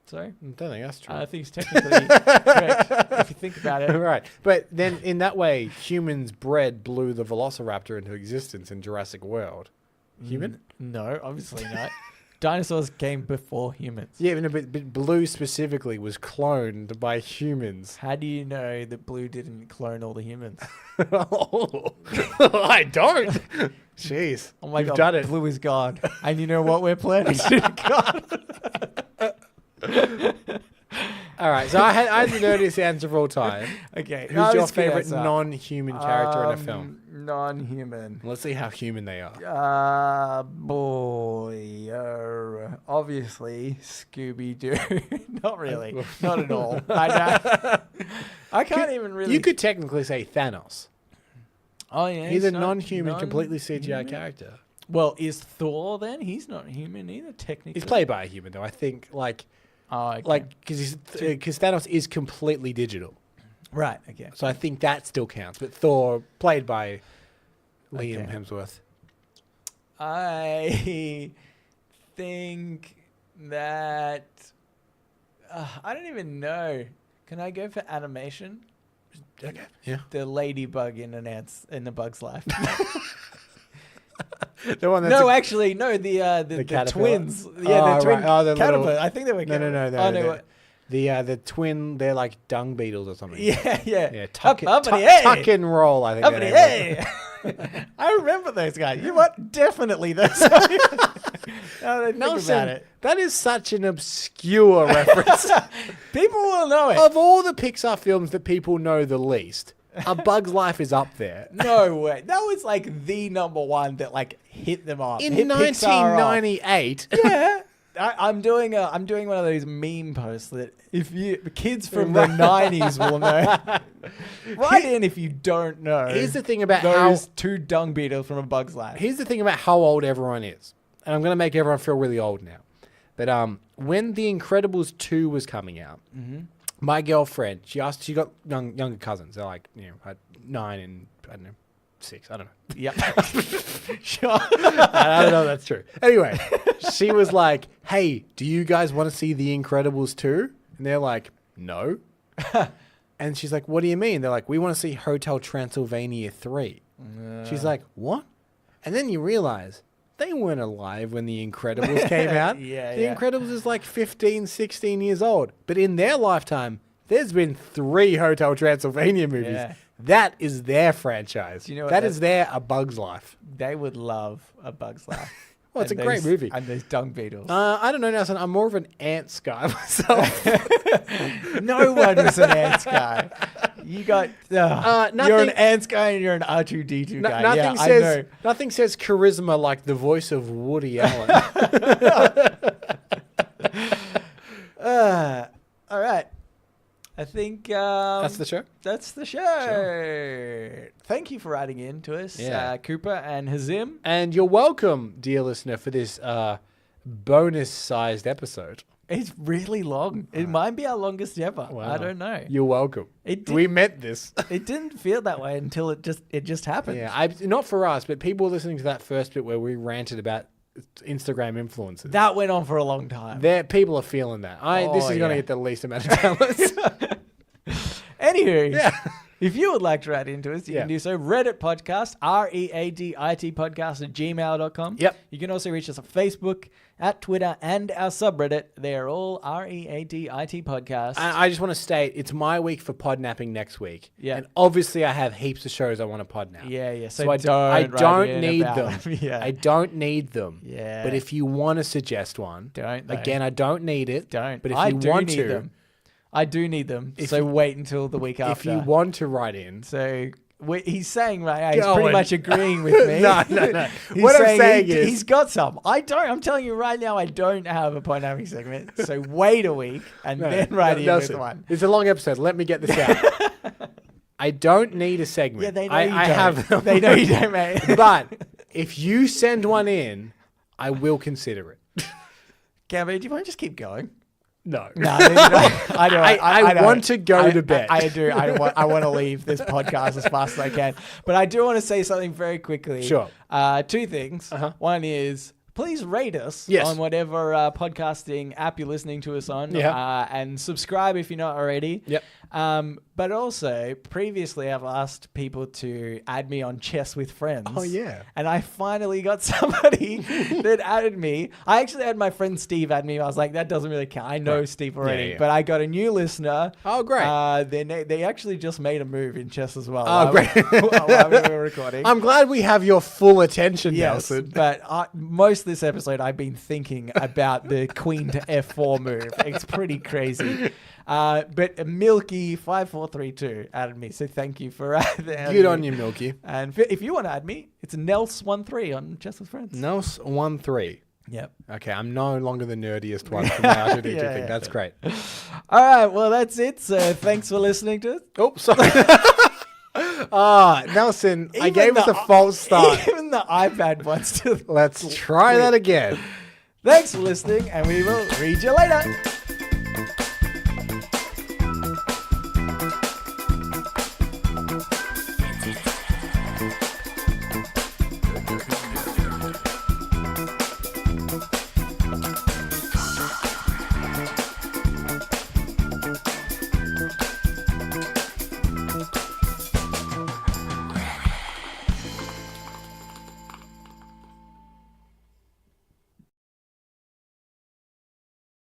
Sorry? I don't think that's true. I think it's technically correct if you think about it. Right. But then in that way, humans bred Blue the Velociraptor into existence in Jurassic World. Human? No, obviously not. Dinosaurs came before humans. Yeah, no, but Blue specifically was cloned by humans. How do you know that Blue didn't clone all the humans? I don't. Jeez. Oh my You've God, done it. Blue is gone. And you know what we're planning to God. All right, so I had the nerdiest answer of all time. Okay. Who's your favorite non-human character in a film? Non-human. Let's see how human they are. Obviously Scooby-Doo. Not really. Not at all. I can't even really. You could technically say Thanos. Oh yeah. He's a non-human, completely CGI character. Well, is Thor then? He's not human either, technically. He's played by a human, though. I think, because Thanos is completely digital. Right. Okay. So I think that still counts. But Thor, played by Liam Hemsworth. I think that I don't even know. Can I go for animation? Okay. Yeah. The ladybug in the Bug's Life. The one that's No, actually, no. The caterpillar? twins. Yeah, the twin right. Oh, the caterpillar. little- I think they were. No. The twin, they're like dung beetles or something. Yeah. Yeah. Tuck Uppity, and roll, I think. Uppity, hey. I remember those guys. You know what? Definitely those guys. Now that I think Nelson, about it. that is such an obscure reference. People will know it. Of all the Pixar films that people know the least, A Bug's Life is up there. No way. That was like the number one that like hit them off. In Hit Pixar off. 1998. Yeah. I'm doing one of those meme posts that kids from the 90s will know. Write in if you don't know. Here's the thing about those two dung beetles from A Bug's Life. Here's the thing about how old everyone is. And I'm going to make everyone feel really old now. But when The Incredibles 2 was coming out, my girlfriend, she got younger cousins. They're like, 9 and, I don't know, 6. I don't know. Yep. Sure. I don't know if that's true. Anyway, she was like, hey, do you guys want to see The Incredibles 2? And they're like, no. And she's like, what do you mean? They're like, we want to see Hotel Transylvania 3. She's like, what? And then you realize they weren't alive when The Incredibles came out. The Incredibles is like 15, 16 years old. But in their lifetime, there's been 3 Hotel Transylvania movies. Yeah. That is their franchise. You know that is their A Bug's Life. They would love A Bug's Life. Well, it's a great movie. And those dung beetles. I don't know, Nelson. I'm more of an ants guy myself. No one is an ants guy. You got... you're an ants guy and you're an R2-D2 guy. Nothing says charisma like the voice of Woody Allen. All right. I think... that's the show? That's the show. Sure. Thank you for writing in to us, Cooper and Hazim. And you're welcome, dear listener, for this bonus-sized episode. It's really long. It might be our longest ever. Wow. I don't know. You're welcome. We meant this. It didn't feel that way until it just happened. Yeah, not for us, but people listening to that first bit where we ranted about Instagram influencers. That went on for a long time. People are feeling that. This is going to get the least amount of downloads. Anywho, if you would like to write into us, you can do so. Reddit podcast, READIT podcast at gmail.com. Yep. You can also reach us on Facebook, at Twitter, and our subreddit. They are all READIT podcast. I just want to state, it's my week for podnapping next week. Yeah. And obviously I have heaps of shows I want to podnap. Yeah. So I don't need them. Yeah. I don't need them. Yeah. But if you want to suggest one, don't. Again, I don't need it. Don't. But if you want to, them. I do need them. So wait until the week after. If you want to write in. So he's saying right now, he's pretty much agreeing with me. No. What I'm saying is... He's got some. I don't. I'm telling you right now, I don't have a Podnapping segment. So wait a week and then write in with one. It's a long episode. Let me get this out. I don't need a segment. Yeah, they know I have them. They know you don't, mate. But if you send one in, I will consider it. Gabby, do you want to just keep going? No. I don't. I want to go to bed. I do. I want to leave this podcast as fast as I can. But I do want to say something very quickly. Sure. 2 things. One is, please rate us on whatever podcasting app you're listening to us on. Yeah. And subscribe if you're not already. Yep. But also, previously I've asked people to add me on Chess with Friends. Oh, yeah. And I finally got somebody that added me. I actually had my friend Steve add me. I was like, that doesn't really count. I know Steve already. Yeah. But I got a new listener. Oh, great. They actually just made a move in chess as well. Oh, great. While we were recording. I'm glad we have your full attention, Yes, Nelson. but most of this episode, I've been thinking about the Queen to F4 move. It's pretty crazy. But Milky5432 added me, so thank you for adding Good on you, Milky. And if you want to add me, it's Nels13 on Chess with Friends. Nels13. Yep. Okay, I'm no longer the nerdiest one from now to do Yeah, thing. yeah. That's great. All right, well, that's it. So thanks for listening to it. Oh, sorry. Nelson, I gave us a false start. Even the iPad wants to. Let's try that again. Thanks for listening, and we will read you later.